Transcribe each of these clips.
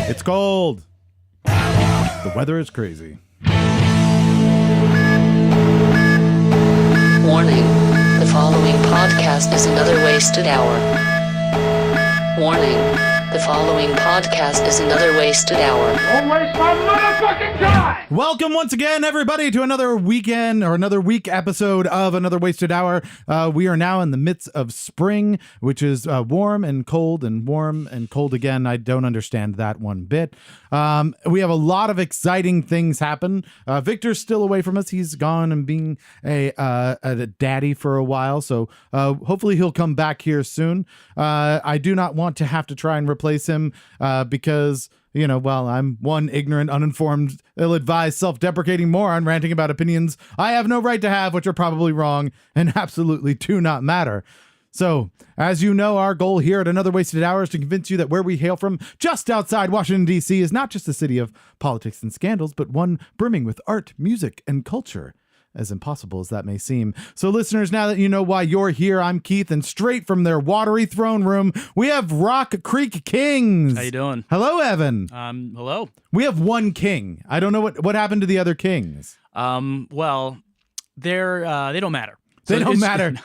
It's cold. The weather is crazy. Warning. The following podcast is another wasted hour. Warning. The following podcast is another wasted hour. Don't waste my motherfucking time! Welcome once again, everybody, to another weekend or another week episode of Another Wasted Hour. We are now in the midst of spring, which is warm and cold and warm and cold again. I don't understand that one bit. We have a lot of exciting things happen. Victor's still away from us. He's gone and being a daddy for a while, so hopefully he'll come back here soon. I do not want to have to try and replace him because... well, I'm one ignorant, uninformed, ill-advised, self-deprecating moron ranting about opinions I have no right to have, which are probably wrong and absolutely do not matter. So, as you know, our goal here at Another Wasted Hour is to convince you that where we hail from, just outside Washington, D.C., is not just a city of politics and scandals, but one brimming with art, music, and culture. As impossible as that may seem. So listeners, now that you know why you're here, I'm Keith, and straight from their watery throne room, we have Rock Creek Kings. How you doing? Hello, Evan. Hello. We have one king. I don't know what happened to the other kings. Well, they don't matter. They don't matter.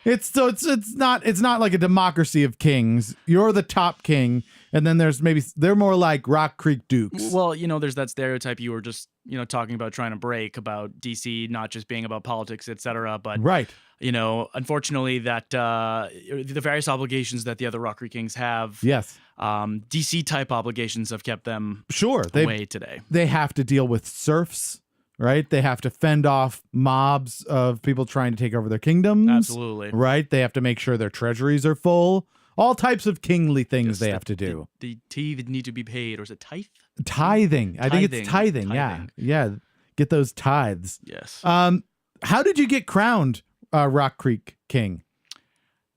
It's not like a democracy of kings. You're the top king, and then they're more like Rock Creek Dukes. Well, there's that stereotype you were just, talking about trying to break about DC not just being about politics, etc. But right. Unfortunately, that the various obligations that the other Rock Creek Kings have, yes, DC type obligations have kept them away today. They have to deal with serfs. Right? They have to fend off mobs of people trying to take over their kingdoms. Absolutely. Right? They have to make sure their treasuries are full. All types of kingly things they have to do. The tithe need to be paid, or is it tithe? Tithing. I think it's tithing. Yeah. Get those tithes. Yes. How did you get crowned Rock Creek King?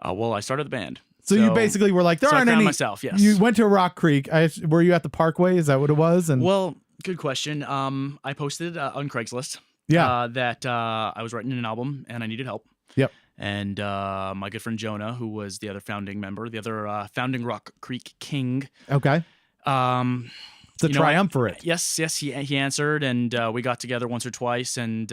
Well, I started the band. So you basically were like, there aren't any. Myself, yes. You went to Rock Creek. Were you at the Parkway? Is that what it was? Well, good question. I posted on Craigslist that I was writing an album and I needed help. Yep. And my good friend Jonah, who was the other founding member, the other founding Rock Creek King. Okay. It's a triumvirate. Yes, he answered, and we got together once or twice, and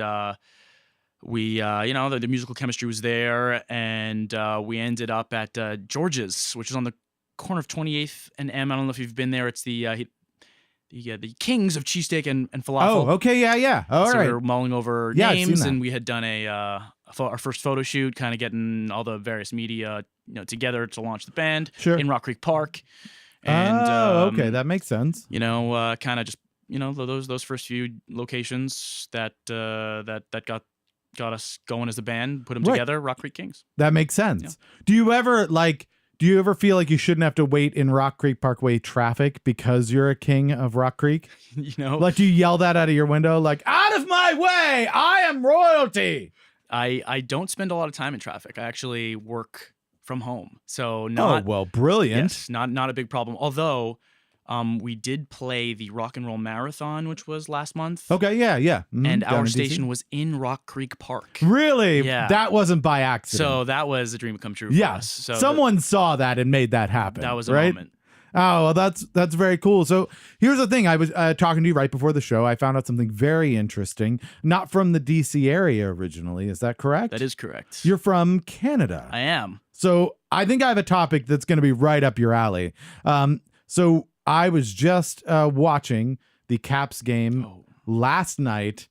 we, the musical chemistry was there, and we ended up at George's, which is on the corner of 28th and M. I don't know if you've been there. It's the kings of cheesesteak and falafel. Oh, okay, yeah. All right. We were mulling over names, and we had done our first photo shoot, kind of getting all the various media together to launch the band in Rock Creek Park. And, okay, that makes sense. Kind of just those first few locations that got us going as a band, put them together, Rock Creek Kings. That makes sense. Yeah. Do you ever feel like you shouldn't have to wait in Rock Creek Parkway traffic because you're a king of Rock Creek? Like, do you yell that out of your window, like, out of my way, I am royalty? I don't spend a lot of time in traffic. I actually work from home, so brilliant. Yes, not a big problem. Although, we did play the Rock and Roll Marathon, which was last month. Okay, yeah. Mm-hmm. And our station was in Rock Creek Park. Really? Yeah. That wasn't by accident. So that was a dream come true for us. So someone saw that and made that happen. That was a right? moment. Oh, well, that's very cool. So here's the thing. I was talking to you right before the show. I found out something very interesting. Not from the DC area originally. Is that correct? That is correct. You're from Canada. I am. So I think I have a topic that's going to be right up your alley. So I was just watching the Caps game last night.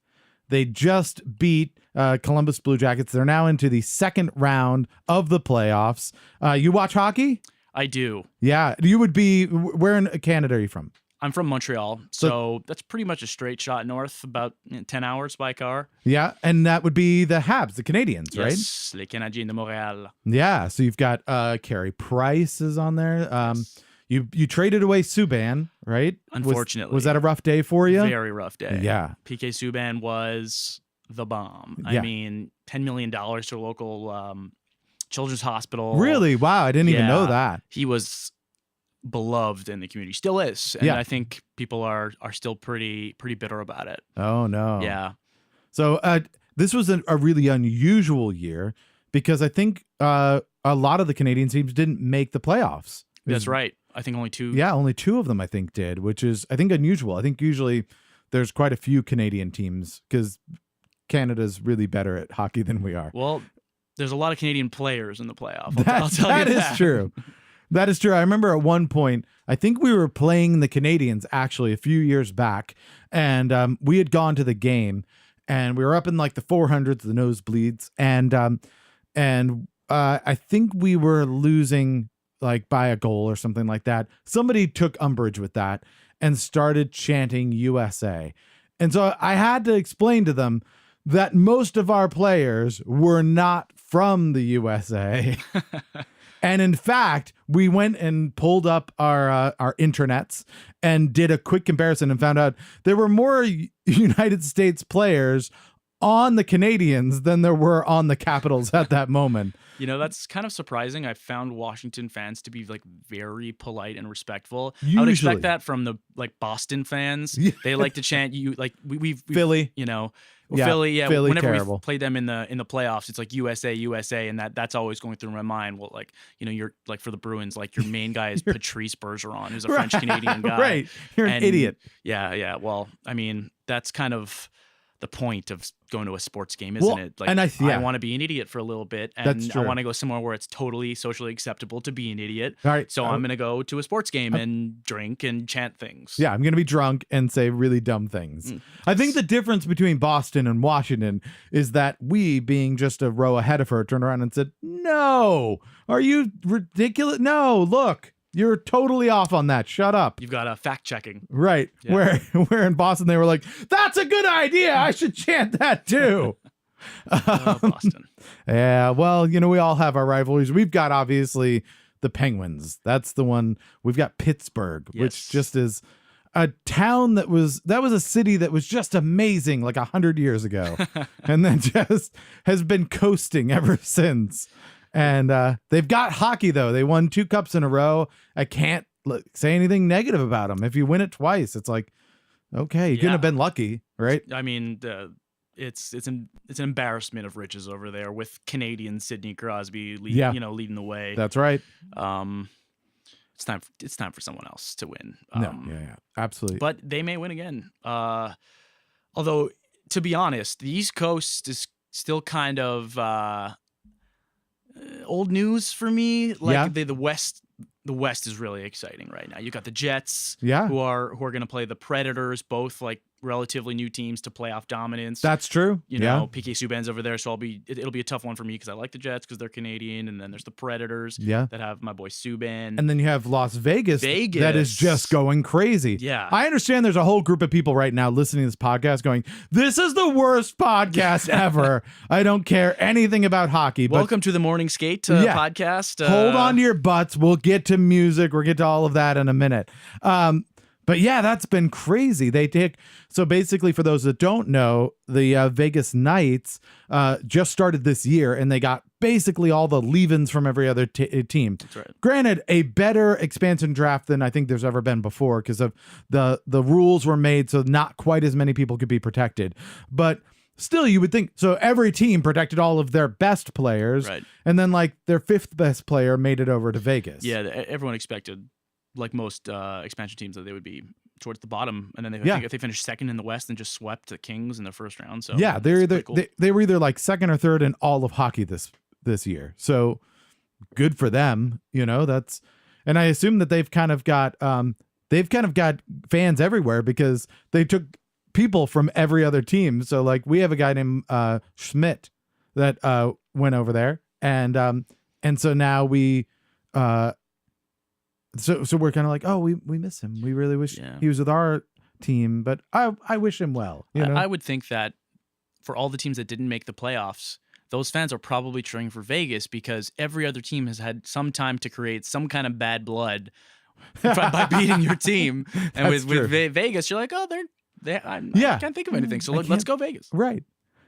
They just beat Columbus Blue Jackets. They're now into the second round of the playoffs. You watch hockey? I do. Yeah. You would be, where in Canada are you from? I'm from Montreal, so that's pretty much a straight shot north, about 10 hours by car. Yeah, and that would be the Habs, the Canadians, right? Yes, les Canadiens de Montréal. Yeah, so you've got Carey Price is on there. Yes. You traded away Subban, right? Unfortunately. Was that a rough day for you? Very rough day. Yeah. PK Subban was the bomb. Yeah. I mean, $10 million to a local children's hospital. Really? Wow, I didn't even know that. He was beloved in the community, still is, and I think people are still pretty bitter about it. Oh no. Yeah. So this was a really unusual year because I think a lot of the Canadian teams didn't make the playoffs. That's right. I think only 2. Yeah, only 2 of them I think did, which is I think unusual. I think usually there's quite a few Canadian teams because Canada's really better at hockey than we are. Well, there's a lot of Canadian players in the playoff. I'll tell That you is true. That is true. I remember at one point, I think we were playing the Canadians actually a few years back, and we had gone to the game, and we were up in like the 400s, the nosebleeds, and I think we were losing like by a goal or something like that. Somebody took umbrage with that and started chanting USA. And so I had to explain to them that most of our players were not from the USA. And in fact, we went and pulled up our internets and did a quick comparison and found out there were more United States players on the Canadians than there were on the Capitals at that moment. You know, that's kind of surprising. I found Washington fans to be like very polite and respectful. I would Usually. expect that from the like Boston fans. Yeah. They like to chant you like we've Philly. you know, Yeah, Philly. Yeah, Philly, whenever terrible. we've played them in the playoffs, it's like USA, USA, and that's always going through my mind. Well, like you know, you're like for the Bruins, like your main guy is Patrice Bergeron, who's a French Canadian guy. Right, you're an And, idiot. Yeah. Well, I mean, that's kind of the point of going to a sports game, isn't Well, it? Like, and I want to be an idiot for a little bit, That's and I true. want to go somewhere where it's totally socially acceptable to be an idiot. All right, So I'm going to go to a sports game and drink and chant things. Yeah, I'm going to be drunk and say really dumb things. I think the difference between Boston and Washington is that we, being just a row ahead of her, turned around and said, "No, are you ridiculous? No, look, you're totally off on that. Shut up." You've got fact checking. Right. Yeah. Where in Boston they were like, "That's a good idea. I should chant that too." Boston. Yeah, well, you know, we all have our rivalries. We've got obviously the Penguins. That's the one. We've got Pittsburgh, Yes. which just is a town that was a city that was just amazing like 100 years ago, and then just has been coasting ever since. And they've got hockey though. They won 2 cups in a row. I can't say anything negative about them. If you win it twice, it's like, okay, you couldn't Yeah. have been lucky, right? I mean, it's an embarrassment of riches over there with Canadian Sidney Crosby, leading the way. That's right. It's time for someone else to win. Yeah, absolutely. But they may win again. Although, to be honest, the East Coast is still kind of old news for me. Like Yeah. the West is really exciting right now. You got the Jets, Yeah. who are going to play the Predators, both like relatively new teams to playoff dominance. That's true. You know, PK Subban's over there, so it'll be a tough one for me because I like the Jets because they're Canadian, and then there's the Predators Yeah. that have my boy Subban. And then you have Las Vegas, that is just going crazy. Yeah. I understand there's a whole group of people right now listening to this podcast going, "This is the worst podcast ever. I don't care anything about hockey." But Welcome to the Morning Skate Yeah. podcast. hold on to your butts. We'll get to music. We'll get to all of that in a minute. But yeah, that's been crazy. So basically, for those that don't know, the Vegas Knights just started this year, and they got basically all the leave-ins from every other team. That's right. Granted, a better expansion draft than I think there's ever been before because of the rules were made so not quite as many people could be protected. But still, you would think so. Every team protected all of their best players, Right. and then like their 5th best player made it over to Vegas. Yeah, everyone expected, like most expansion teams, that they would be towards the bottom, and then I Yeah. think if they finished second in the West and just swept the Kings in their first round. So Yeah, they're it's either pretty cool. they were either like 2nd or 3rd in all of hockey this year. So good for them, you know. And I assume that they've kind of got fans everywhere because they took people from every other team. So like we have a guy named Schmidt that went over there, and so now we so we're kind of like, oh, we miss him. We really wish Yeah. he was with our team, but I wish him well. You know? I would think that for all the teams that didn't make the playoffs, those fans are probably cheering for Vegas because every other team has had some time to create some kind of bad blood by beating your team. And That's with true. Vegas, you're like, oh, I Yeah. can't think of anything. So I let's can't- go Vegas. Right.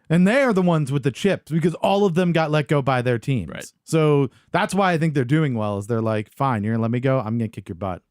And they are the ones with the chips because all of them got let go by their teams. Right. So that's why I think they're doing well is they're like, fine, you're going to let me go. I'm going to kick your butt.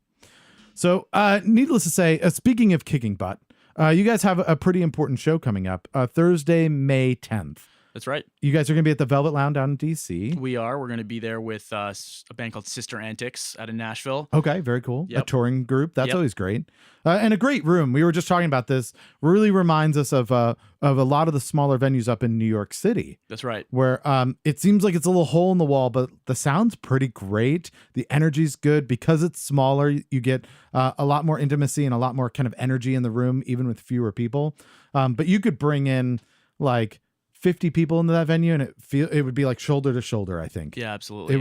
So needless to say, speaking of kicking butt, you guys have a pretty important show coming up Thursday, May 10th. That's right. You guys are going to be at the Velvet Lounge down in DC. We're going to be there with a band called Sister Antics out of Nashville. Okay, very cool. A Yep. touring group. That's Yep. always great. And a great room. We were just talking about this. Really reminds us of a lot of the smaller venues up in New York City, That's right. where it seems like it's a little hole in the wall, but the sound's pretty great. The energy's good. Because it's smaller, you get a lot more intimacy and a lot more kind of energy in the room, even with fewer people. But you could bring in like 50 people into that venue and it would be like shoulder to shoulder, I think. Yeah, absolutely.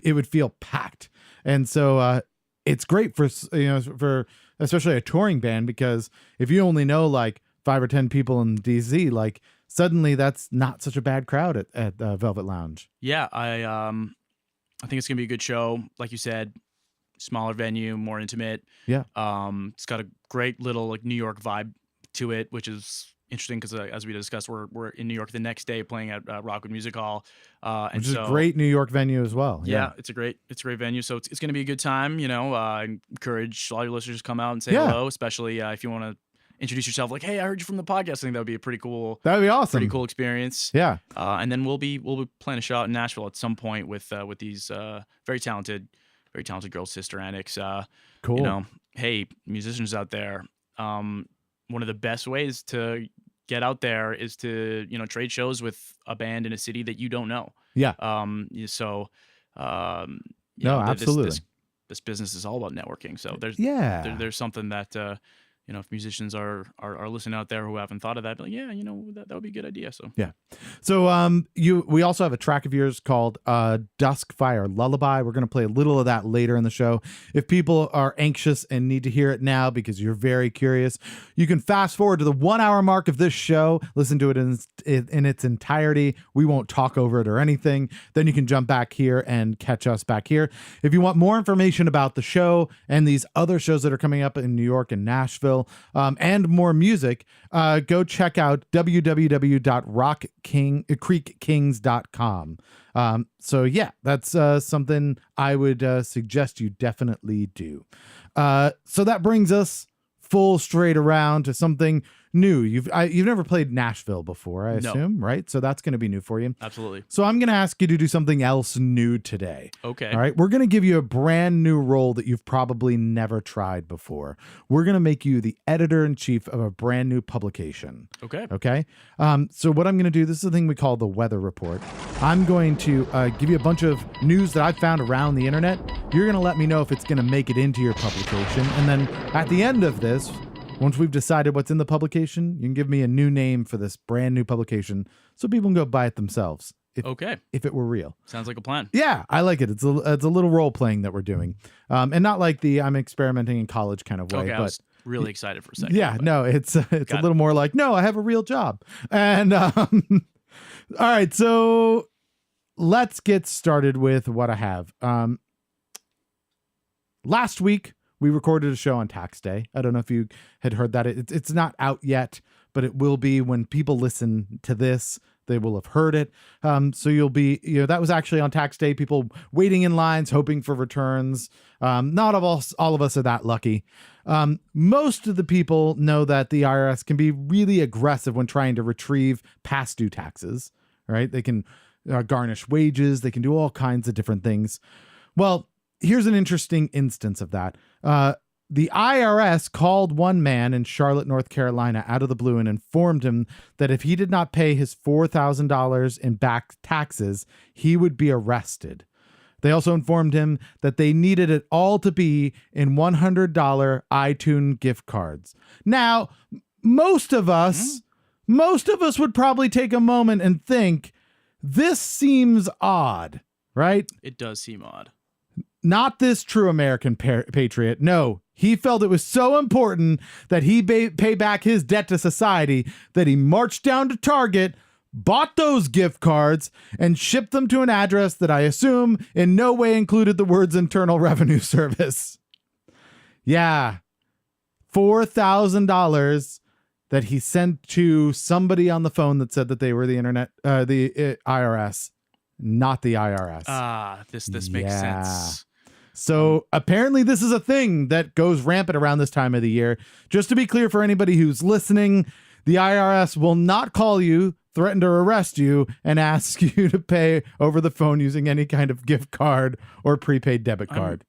It would feel packed. And so it's great for especially a touring band, because if you only know like 5 or 10 people in DC, like suddenly that's not such a bad crowd at Velvet Lounge. Yeah, I think it's gonna be a good show. Like you said, smaller venue, more intimate. Yeah. It's got a great little like New York vibe to it, which is interesting because as we discussed, we're in New York the next day playing at Rockwood Music Hall, and Which is so a great New York venue as well. yeah, it's a great venue. So it's going to be a good time. I encourage all your listeners to come out and say Yeah. hello, especially if you want to introduce yourself. Like, hey, I heard you from the podcast. I think that would be a pretty cool That'd be awesome. experience. Yeah. And then we'll be playing a show out in Nashville at some point with these very talented girls, Sister Antics. Cool. Hey, musicians out there. One of the best ways to get out there is to trade shows with a band in a city that you don't know. Yeah. So No, absolutely. This business is all about networking. So there's something that if musicians are listening out there who haven't thought of that, like, yeah, that would be a good idea. So Yeah. So we also have a track of yours called Duskfire Lullaby. We're going to play a little of that later in the show. If people are anxious and need to hear it now because you're very curious, you can fast forward to the 1 hour mark of this show, listen to it in its entirety. We won't talk over it or anything. Then you can jump back here and catch us back here. If you want more information about the show and these other shows that are coming up in New York and Nashville, and more music, go check out www.rockcreekkings.com. So yeah, that's something I would suggest you definitely do. So that brings us full straight around to something new. You've never played Nashville before, I No. assume, right? So that's going to be new for you. absolutely. So I'm going to ask you to do something else new today. Okay. All right. We're going to give you a brand new role that you've probably never tried before. We're going to make you the editor-in-chief of a brand new publication. Okay. Okay. So what I'm going to do, this is the thing we call the weather report. I'm going to give you a bunch of news that I've found around the internet. You're going to let me know if it's going to make it into your publication. And then at the end of this, once we've decided what's in the publication, you can give me a new name for this brand new publication so people can go buy it themselves Okay. if it were real. Sounds like a plan. Yeah, I like it. It's a little role playing that we're doing, and not like the I'm experimenting in college kind of way. Okay. I but was really excited for a second. yeah, but- no, it's a Got little more like, no, I have a real job. And all right, so let's get started with what I have. Last week we recorded a show on Tax Day. I don't know if you had heard that. It's not out yet, but it will be when people listen to this. They will have heard it. So you'll be, that was actually on Tax Day, people waiting in lines, hoping for returns. Not all of us are that lucky. Most of the people know that the IRS can be really aggressive when trying to retrieve past due taxes, right? They can garnish wages. They can do all kinds of different things. Well, here's an interesting instance of that. The IRS called one man in Charlotte, North Carolina out of the blue and informed him that if he did not pay his $4,000 in back taxes, he would be arrested. They also informed him that they needed it all to be in $100 iTunes gift cards. Now, most of us would probably take a moment and think, this seems odd, right? It does seem odd. Not this true American patriot. No, he felt it was so important that he pay back his debt to society that he marched down to Target, bought those gift cards, and shipped them to an address that I assume in no way included the words Internal Revenue Service. Yeah, $4,000 that he sent to somebody on the phone that said that they were the IRS, not the IRS. This makes Yeah. sense. So apparently this is a thing that goes rampant around this time of the year. Just to be clear for anybody who's listening, the IRS will not call you, threaten to arrest you, and ask you to pay over the phone using any kind of gift card or prepaid debit card.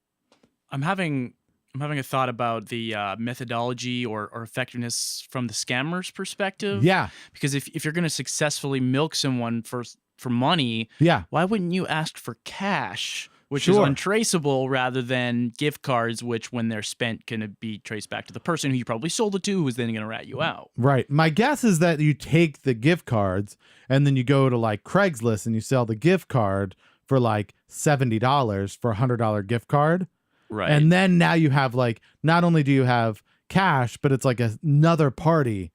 I'm having a thought about the methodology or effectiveness from the scammer's perspective. Yeah. Because if you're going to successfully milk someone for money, Yeah. why wouldn't you ask for cash, which is Sure. untraceable, rather than gift cards, which when they're spent can be traced back to the person who you probably sold it to, who's then going to rat you out. Right. My guess is that you take the gift cards and then you go to like Craigslist and you sell the gift card for like $70 for a $100 gift card. Right. And then now you have like, not only do you have cash, but it's like another party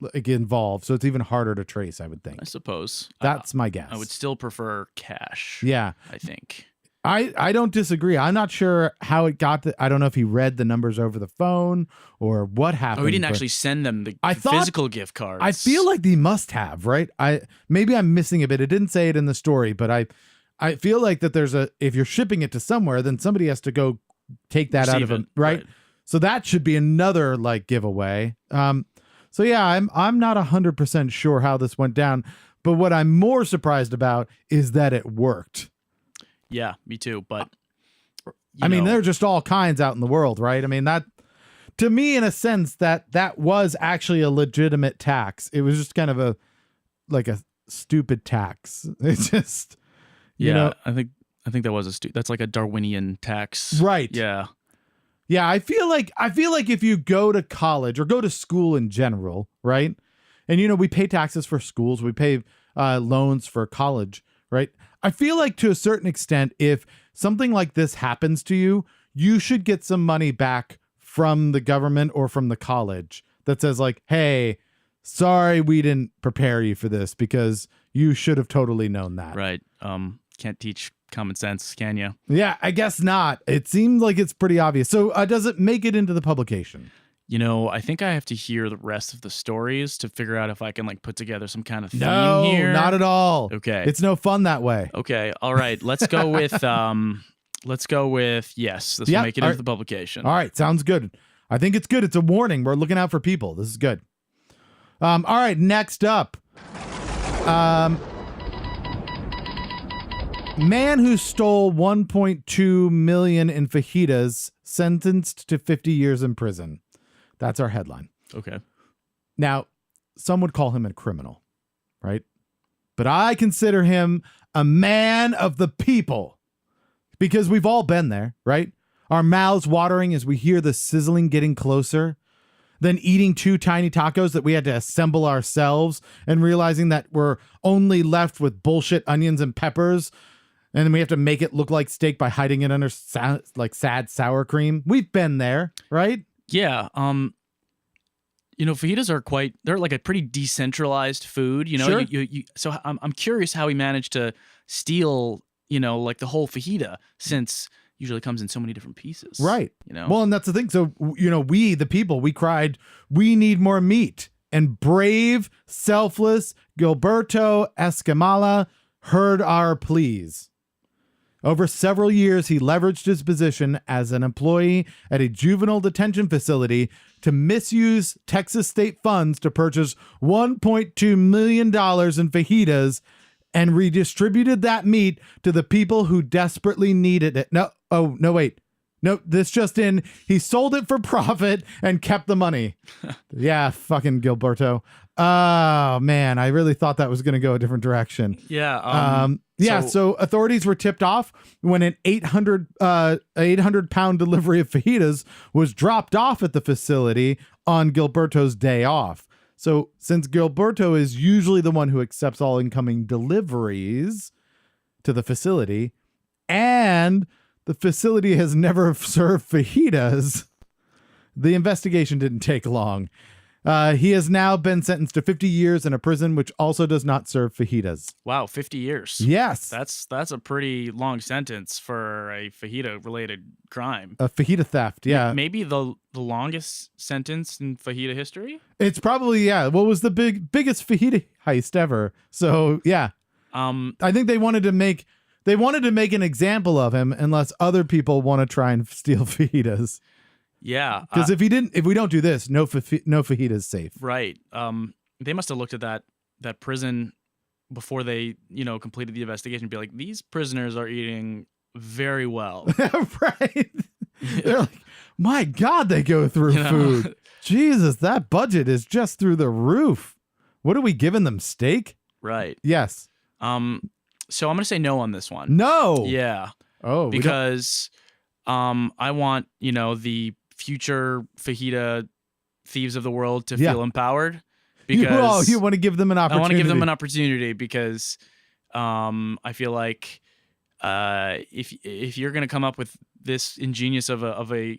like involved. So it's even harder to trace, I would think. I suppose. That's my guess. I would still prefer cash. Yeah. I think. I don't disagree. I'm not sure how it got I don't know if he read the numbers over the phone or what happened. Oh, he didn't but actually send them the I thought- physical gift cards. I feel like he must have, right? Maybe I'm missing a bit. It didn't say it in the story, but I feel like that there's if you're shipping it to somewhere, then somebody has to go take that out of Receive him, it, right? So that should be another like giveaway. So yeah, I'm not 100% sure how this went down, but what I'm more surprised about is that it worked. Yeah, me too. But I mean, there are just all kinds out in the world, right? I mean, that to me, in a sense, that was actually a legitimate tax. It was just kind of a stupid tax. It's just, you know, I think that was that's like a Darwinian tax. Right. Yeah. Yeah, I feel like if you go to college or go to school in general, right? And we pay taxes for schools, we pay loans for college, right? I feel like to a certain extent, if something like this happens to you, you should get some money back from the government or from the college that says like, hey, sorry, we didn't prepare you for this because you should have totally known that. Right. Can't teach common sense, can you? Yeah, I guess not. It seems like it's pretty obvious. So does it make it into the publication? I think I have to hear the rest of the stories to figure out if I can like put together some kind of theme No, here. not at all. Okay. It's no fun that way. Okay. All right. Let's go with yes. This Yeah, will make it all into right. the publication. All right, sounds good. I think it's good. It's a warning. We're looking out for people. This is good. All right, next up. Man who stole 1.2 million in fajitas sentenced to 50 years in prison. That's our headline. Okay. Now, some would call him a criminal, right? But I consider him a man of the people because we've all been there, right? Our mouths watering as we hear the sizzling getting closer, then eating 2 tiny tacos that we had to assemble ourselves and realizing that we're only left with bullshit onions and peppers. And then we have to make it look like steak by hiding it under sad sour cream. We've been there, right? Yeah. Fajitas they're like a pretty decentralized food, Sure. So I'm curious how he managed to steal, like the whole fajita, since usually comes in so many different pieces. Right. You know? Well, and that's the thing. So, we, the people, we cried, we need more meat. And brave, selfless Gilberto Escamilla heard our pleas. Over several years, he leveraged his position as an employee at a juvenile detention facility to misuse Texas state funds to purchase $1.2 million in fajitas and redistributed that meat to the people who desperately needed it. This just in. He sold it for profit and kept the money. Yeah, fucking Gilberto. Oh, man, I really thought that was going to go a different direction. Yeah. So authorities were tipped off when an 800-pound delivery of fajitas was dropped off at the facility on Gilberto's day off. So since Gilberto is usually the one who accepts all incoming deliveries to the facility, and the facility has never served fajitas, the investigation didn't take long. He has now been sentenced to 50 years in a prison which also does not serve fajitas. Wow, 50 years. Yes. That's a pretty long sentence for a fajita-related crime. A fajita theft, yeah. Maybe the longest sentence in fajita history? It's probably, yeah. What was the biggest fajita heist ever? So, yeah. I think they wanted to make an example of him unless other people want to try and steal fajitas. Yeah. Because if we don't do this, no fajita is safe. Right. they must have looked at that prison before they, completed the investigation and be like, these prisoners are eating very well. Right. They're like, my God, they go through food. Jesus, that budget is just through the roof. What are we giving them? Steak? Right. Yes. So I'm gonna say no on this one. No. Yeah. Oh, because I want, the future fajita thieves of the world to feel empowered. Because you want to give them an opportunity. I want to give them an opportunity because I feel like if you're gonna come up with this ingenious of a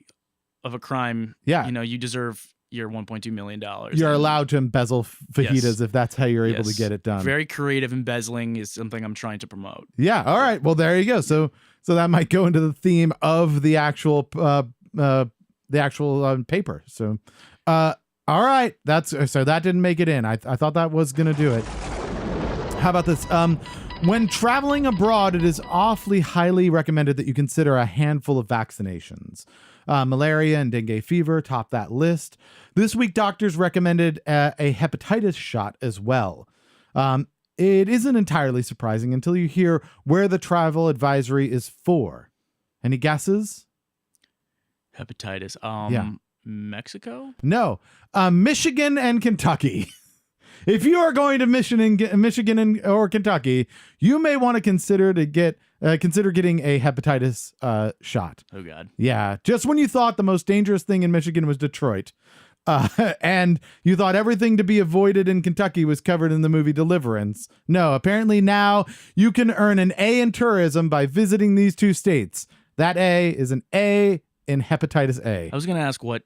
crime, you deserve your $1.2 million. You're allowed to embezzle fajitas Yes. if that's how you're able to Yes. get it done. Very creative embezzling is something I'm trying to promote. Yeah. All right. Well, there you go. So that might go into the theme of the actual paper. So, all right. So that didn't make it in. I thought that was gonna do it. How about this? When traveling abroad, it is awfully highly recommended that you consider a handful of vaccinations. Malaria and dengue fever top that list. This week, doctors recommended a hepatitis shot as well. It isn't entirely surprising until you hear where the travel advisory is for. Any guesses? Hepatitis. Mexico? No. Michigan and Kentucky. If you are going to Michigan or Kentucky, you may want to consider getting a hepatitis shot. Oh God. Yeah, just when you thought the most dangerous thing in Michigan was Detroit, and you thought everything to be avoided in Kentucky was covered in the movie Deliverance. No, apparently now you can earn an A in tourism by visiting these two states. That A is an A in hepatitis A. I was gonna ask what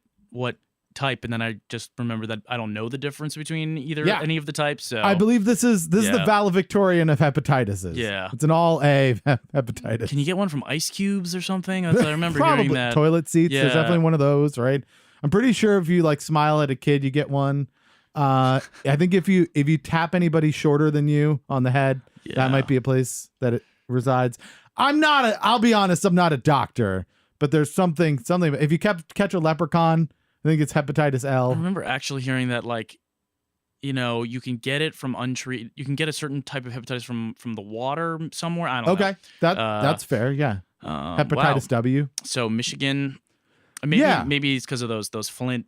type, and then I just remember that I don't know the difference between any of the types. So I believe this is the valedictorian of hepatitises. Yeah. It's an all A hepatitis. Can you get one from Ice Cubes or something? I remember Probably hearing that. toilet seats. Yeah. There's definitely one of those, right? I'm pretty sure if you like smile at a kid, you get one. I think if you tap anybody shorter than you on the head, that might be a place that it resides. I'll be honest, I'm not a doctor, but there's something. If you catch a leprechaun, I think it's hepatitis I L. remember actually hearing that, you can get it from untreated. You can get a certain type of hepatitis from the water somewhere. I don't know. Okay, that's fair. Yeah, hepatitis Wow. W. So Michigan, maybe it's because of those Flint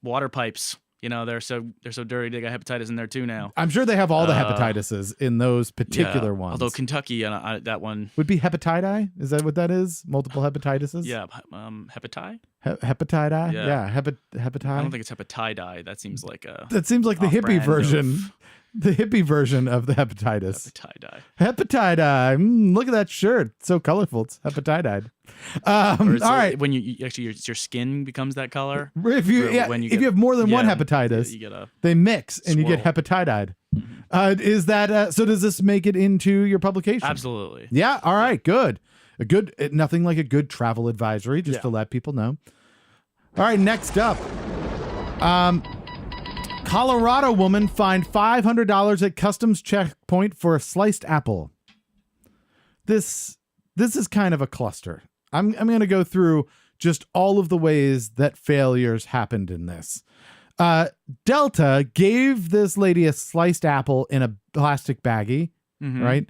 water pipes. They're so dirty. They got hepatitis in there too now. I'm sure they have all the hepatitises in those particular ones. Although Kentucky, that one would be hepatiti. Is that what that is? Multiple hepatitises? Yeah, hepati. Hepatiti? Yeah. Hepatiti. I don't think it's hepatidi. That seems like a That seems like the hippie off-brand version. of The hippie version of the hepatitis. hepatidi. Hepatiti. Look at that shirt. It's so colorful. It's hepatiti. All right. When you actually your skin becomes that color. If you have more than one hepatitis, you get a they mix and you get swirl. hepatiti. Is that so? Does this make it into your publication? Absolutely. Yeah. All right. Good. Nothing like a good travel advisory, just to let people know. All right. Next up, Colorado woman fined $500 at customs checkpoint for a sliced apple. This is kind of a cluster. I'm going to go through just all of the ways that failures happened in this. Delta gave this lady a sliced apple in a plastic baggie, right?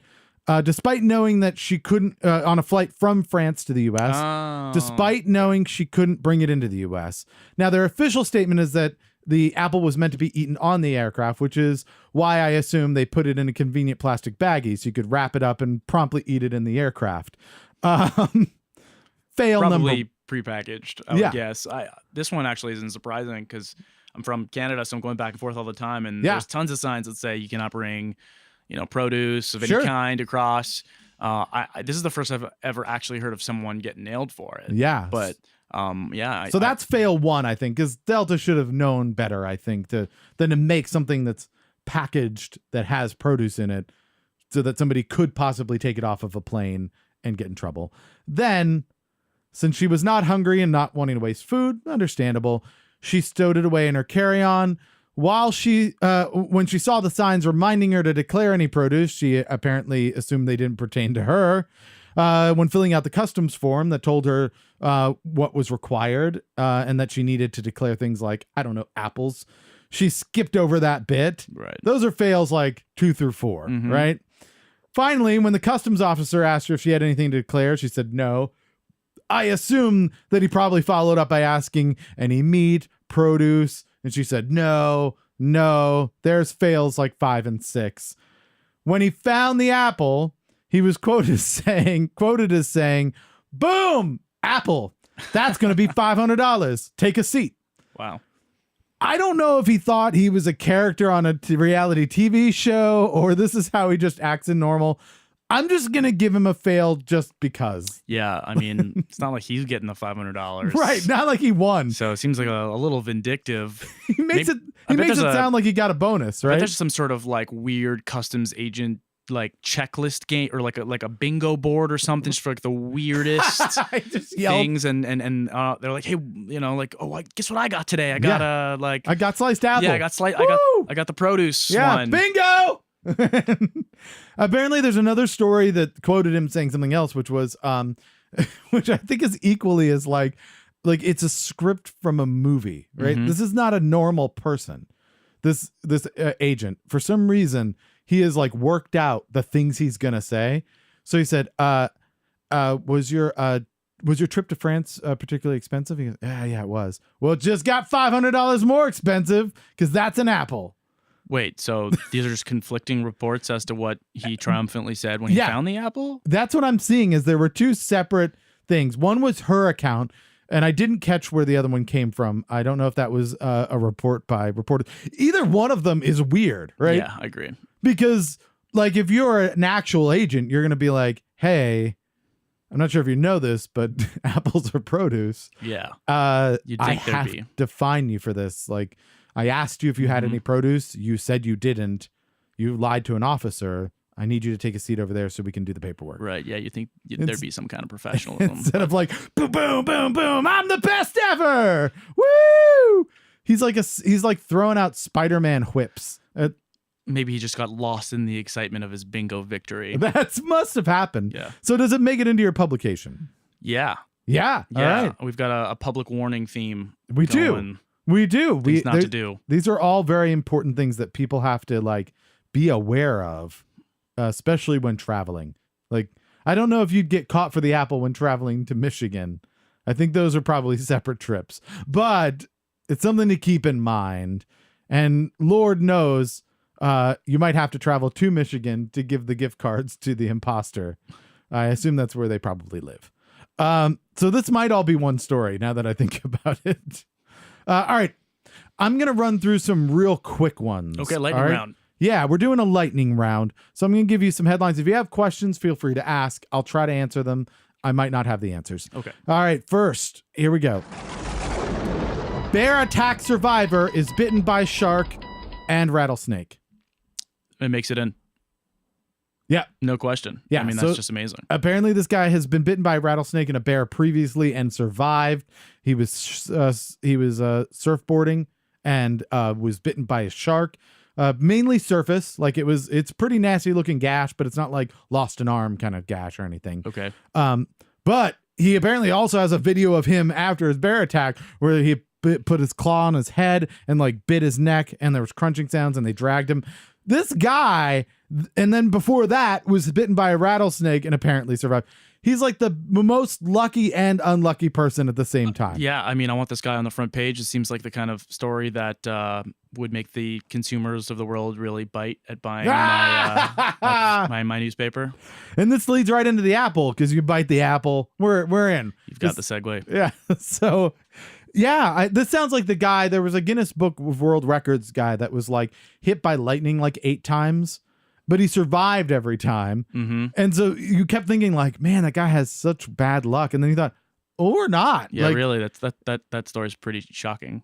Despite knowing that she couldn't, on a flight from France to the U.S., despite knowing she couldn't bring it into the U.S. Now, their official statement is that the apple was meant to be eaten on the aircraft, which is why I assume they put it in a convenient plastic baggie so you could wrap it up and promptly eat it in the aircraft. Probably prepackaged, I would guess. This one actually isn't surprising because I'm from Canada, so I'm going back and forth all the time, and there's tons of signs that say you cannot bring, produce of any kind across. This is the first I've ever actually heard of someone get nailed for it. Yeah, but so that's fail one, I think, because Delta should have known better, I think, than to make something that's packaged that has produce in it so that somebody could possibly take it off of a plane and get in trouble. Then, since she was not hungry and not wanting to waste food, understandable, she stowed it away in her carry-on. While when she saw the signs reminding her to declare any produce, she apparently assumed they didn't pertain to her. When filling out the customs form that told her what was required and that she needed to declare things like, I don't know, apples, she skipped over that bit. Right. Those are fails like 2 through 4, Mhm. right? Finally, when the customs officer asked her if she had anything to declare, she said no. I assume that he probably followed up by asking any meat, produce, and she said no. There's fails like 5 and 6. When he found the apple, he was quoted as saying, "Boom, apple. That's going to be $500. Take a seat." Wow. I don't know if he thought he was a character on a reality TV show or this is how he just acts in normal. I'm just going to give him a fail just because. Yeah, I mean, it's not like he's getting the $500. Right, not like he won. So it seems like a little vindictive. He makes Maybe- it I bet there's sound like he got a bonus, But right? there's some sort of like weird customs agent like checklist game or like a bingo board or something just for like the weirdest I just yelled. things and they're like, hey, like, oh, guess what I got today? I got I got sliced apple. yeah, I got the produce Yeah, one. bingo. Apparently there's another story that quoted him saying something else, which was which I think is equally as like it's a script from a movie, right? Mhm. This is not a normal person. This agent, for some reason, he has like worked out the things he's gonna say. So he said, was your trip to France particularly expensive? He goes, yeah, it was. Well, it just got $500 more expensive because that's an apple. Wait, so these are just conflicting reports as to what he triumphantly said when he Yeah. found the apple? That's what I'm seeing is there were two separate things. One was her account, and I didn't catch where the other one came from. I don't know if that was a report by reporter. Either one of them is weird, right? Yeah, I agree. Because like if you're an actual agent, you're going to be like, hey, I'm not sure if you know this, but apples are produce. Yeah. You'd I think there'd have be. to fine you for this. Like I asked you if you had Mhm. any produce. You said you didn't. You lied to an officer. I need you to take a seat over there so we can do the paperwork. Right. Yeah, you think It's- there'd be some kind of professionalism. Instead of like boom, boom, boom, boom, I'm the best ever. Woo! He's like throwing out Spider-Man whips. Maybe he just got lost in the excitement of his bingo victory. That must have happened. Yeah. So does it make it into your publication? Yeah. Yeah. Yeah. All right. We've got a public warning theme. We do. going. We do. Things not there- to do. These are all very important things that people have to like be aware of, especially when traveling. Like, I don't know if you'd get caught for the apple when traveling to Michigan. I think those are probably separate trips, but it's something to keep in mind. And Lord knows, you might have to travel to Michigan to give the gift cards to the imposter. I assume that's where they probably live. So this might all be one story now that I think about it. All right. I'm going to run through some real quick ones. Okay, lightning all right? round. Yeah, we're doing a lightning round. So I'm going to give you some headlines. If you have questions, feel free to ask. I'll try to answer them. I might not have the answers. Okay. All right, first, here we go. Bear attack survivor is bitten by shark and rattlesnake. It makes it in. Yeah. No question. Yeah, I mean, so- that's just amazing. Apparently, this guy has been bitten by a rattlesnake and a bear previously and survived. He was surfboarding and was bitten by a shark. Mainly surface, like it's pretty nasty looking gash, but it's not like lost an arm kind of gash or anything. Okay. But he apparently also has a video of him after his bear attack where he put his claw on his head and like bit his neck, and there was crunching sounds, and they dragged him. This guy, and then before that, was bitten by a rattlesnake and apparently survived. He's like the most lucky and unlucky person at the same time. Yeah, I mean, I want this guy on the front page. It seems like the kind of story that would make the consumers of the world really bite at buying my newspaper. And this leads right into the apple because you bite the apple. We're in. You've got the segue. Yeah. So, yeah, this sounds like the guy. There was a Guinness Book of World Records guy that was like hit by lightning like 8 times, but he survived every time. Mm-hmm. And so you kept thinking like, man, that guy has such bad luck. And then you thought, or not. Yeah, like, really. That story is pretty shocking.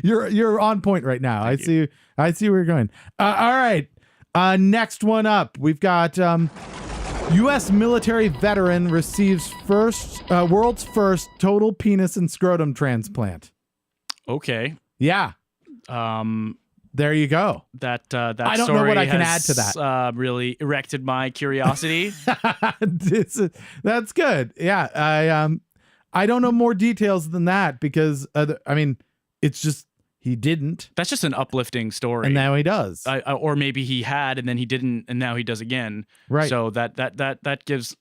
You're on point right now. I see where you're going. All right. Next one up, we've got U.S. military veteran receives world's first total penis and scrotum transplant. Okay. Yeah, there you go. That I don't know story what I can has, add to that. Really erected my curiosity. That's good. Yeah, I don't know more details than that because I mean, it's just he didn't, That's just an uplifting story. and now he does. Or maybe he had and then he didn't and now he does again. Right. So that gives,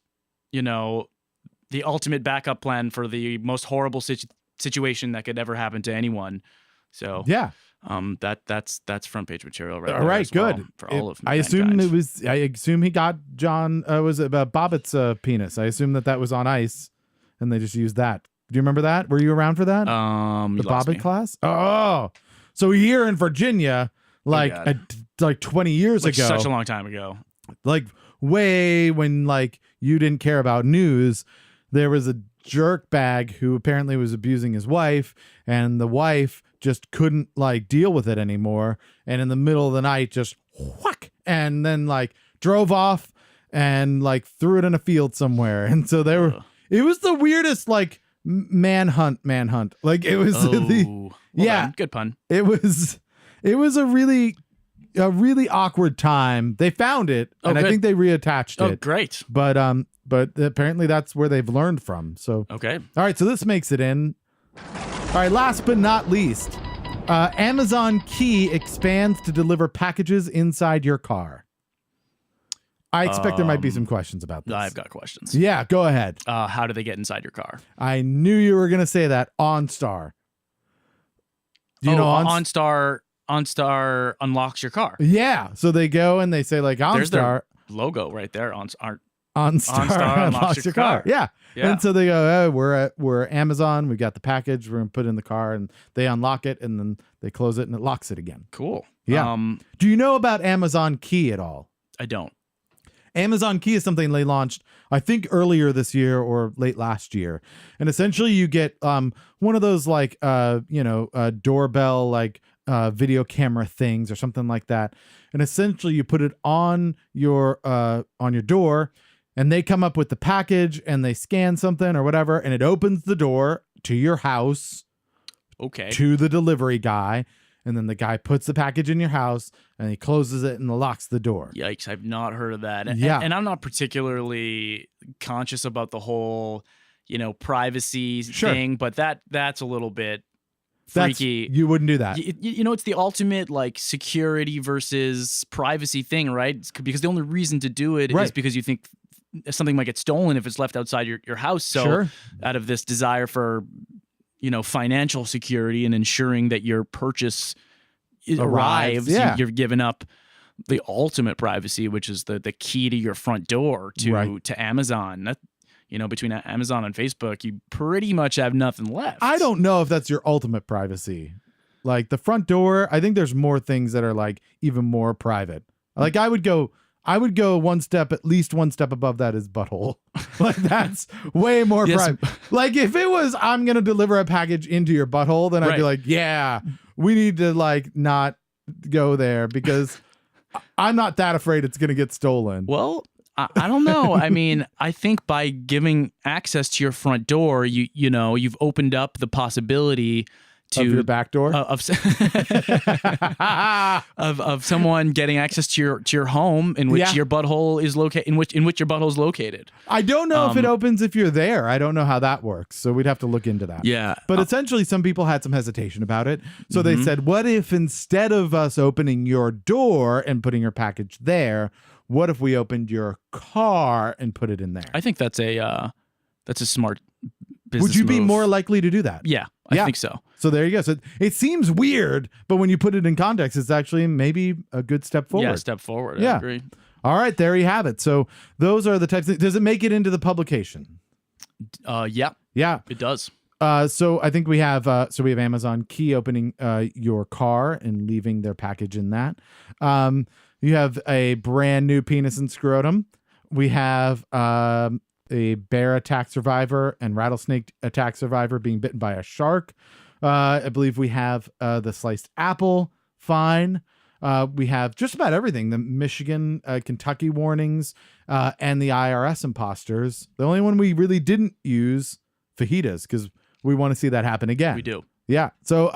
the ultimate backup plan for the most horrible situation that could ever happen to anyone. So yeah. That's front page material right All there right. as well Good. for all of I assume mankind. I assume he got John. Was it Bobbitt's penis? I assume that was on ice, and they just used that. Do you remember that? Were you around for that? You The lost Bobbitt me. class? Oh, so here in Virginia, like God. like 20 years Like ago, such a long time ago. like way when like you didn't care about news, there was a jerk bag who apparently was abusing his wife, and the wife just couldn't like deal with it anymore, and in the middle of the night just whack, and then like drove off and like threw it in a field somewhere. And so they were, it was the weirdest like manhunt. Like it was Well yeah. done. Good pun. it was a really awkward time. They found it, and I good. think they reattached Oh, it. great. But apparently that's where they've learned from. So Okay. all right, so this makes it in. All right, last but not least, Amazon Key expands to deliver packages inside your car. I expect there might be some questions about this. I've got questions. Yeah, go ahead. How do they get inside your car? I knew you were going to say that. OnStar. Do you know OnStar unlocks your car. Yeah, so they go and they say like There's OnStar. their logo right there. OnStar OnStar unlocks your car. Yeah. Yeah. And so they go, oh, we're Amazon. We got the package. We're going to put it in the car, and they unlock it, and then they close it, and it locks it again. Cool. Yeah. Do you know about Amazon Key at all? I don't. Amazon Key is something they launched, I think, earlier this year or late last year. And essentially you get one of those like, doorbell, like video camera things or something like that. And essentially you put it on your door, and they come up with the package and they scan something or whatever, and it opens the door to your house, Okay. to the delivery guy. And then the guy puts the package in your house, and he closes it and locks the door. Yikes, I've not heard of that. And, Yeah. and I'm not particularly conscious about the whole, privacy Sure. thing, but that's a little bit That's- freaky. You wouldn't do that. It's the ultimate like security versus privacy thing, right? Because the only reason to do it is Right. because you think something might get stolen if it's left outside your house. So Sure. out of this desire for financial security and ensuring that your purchase arrives, yeah. you're giving up the ultimate privacy, which is the key to your front door to Right. to Amazon. That, between Amazon and Facebook, you pretty much have nothing left. I don't know if that's your ultimate privacy. Like the front door, I think there's more things that are like even more private. Like I would go at least one step above that is butthole. Like that's way more Yes. private. Like if it was, I'm going to deliver a package into your butthole, then I'd be Right. like, yeah, we need to like not go there because I'm not that afraid it's going to get stolen. Well, I don't know. I mean, I think by giving access to your front door, you've opened up the possibility Of your to back door. of someone getting access to your home in which Yeah. your butthole is located, in which your butthole is located. I don't know if it opens if you're there. I don't know how that works. So we'd have to look into that. Yeah, But essentially, some people had some hesitation about it. So they Mm-hmm. said, what if instead of us opening your door and putting your package there, what if we opened your car and put it in there? I think that's a smart business. Would you be move. more likely to do that? Yeah, I Yeah. think so. So there you go. So it seems weird, but when you put it in context, it's actually maybe a good step forward. Yeah, step forward. Yeah. I agree. All right, there you have it. So those are the types of, does it make it into the publication? Yeah, Yeah. it does. So I think we have Amazon Key opening your car and leaving their package in that. You have a brand new penis and scrotum. We have a bear attack survivor and rattlesnake attack survivor being bitten by a shark. I believe we have the sliced apple fine. We have just about everything. The Michigan, Kentucky warnings, and the IRS imposters. The only one we really didn't use, fajitas, because we want to see that happen again. We do. Yeah. So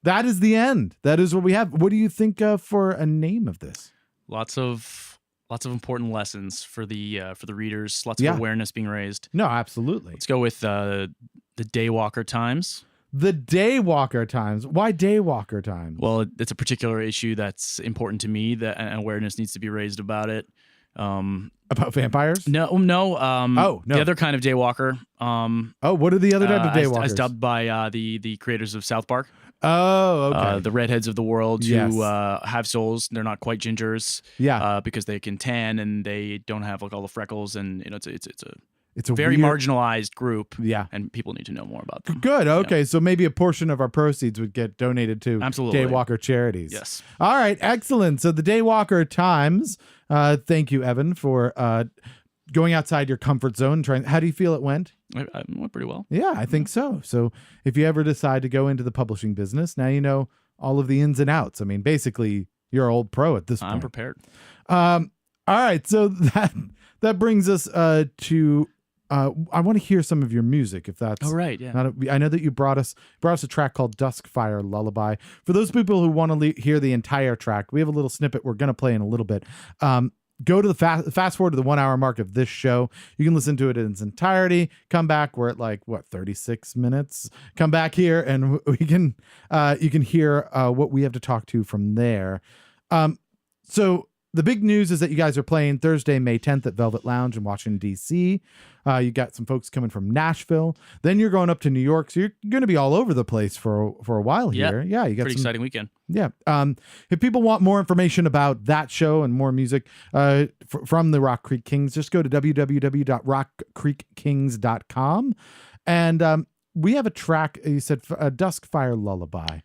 that is the end. That is what we have. What do you think for a name of this? Lots of important lessons for the readers. Lots Yeah. of awareness being raised. No, absolutely. Let's go with the Daywalker Times. the Daywalker Times. Why Daywalker Times? Well, it's a particular issue that's important to me that and awareness needs to be raised about it. About vampires? No. No. The other kind of daywalker. Oh, what are the other type of daywalkers? As dubbed by the creators of South Park. Oh, okay. The redheads of the world Yes. who have souls. They're not quite gingers. Yeah. Because they can tan and they don't have like all the freckles, and you know it's a a very weird- marginalized group. Yeah. And people need to know more about them. Good. Okay. So maybe a portion of our proceeds would get donated to Absolutely. Daywalker charities. Yes. All right. Excellent. So the Daywalker Times. Thank you, Evan, for going outside your comfort zone. How do you feel it went? I went pretty well. Yeah, I think so. So if you ever decide to go into the publishing business, now you know all of the ins and outs. I mean, basically, you're an old pro at this point. I'm prepared. All right. So that brings us to. I want to hear some of your music, if that's Oh, right. Yeah. I know that you brought us a track called Duskfire Lullaby. For those people who want to hear the entire track, we have a little snippet we're going to play in a little bit. Go to the fast forward to the 1 hour mark of this show. You can listen to it in its entirety. Come back. We're at 36 minutes. Come back here and we can you can hear what we have to talk to from there. So the big news is that you guys are playing Thursday, May 10th at Velvet Lounge in Washington, D.C. You got some folks coming from Nashville. Then you're going up to New York. So you're going to be all over the place for a while here. Yeah, you got Pretty exciting weekend. Yeah. If people want more information about that show and more music from the Rock Creek Kings, just go to www.rockcreekkings.com. And we have a track, you said Duskfire Lullaby.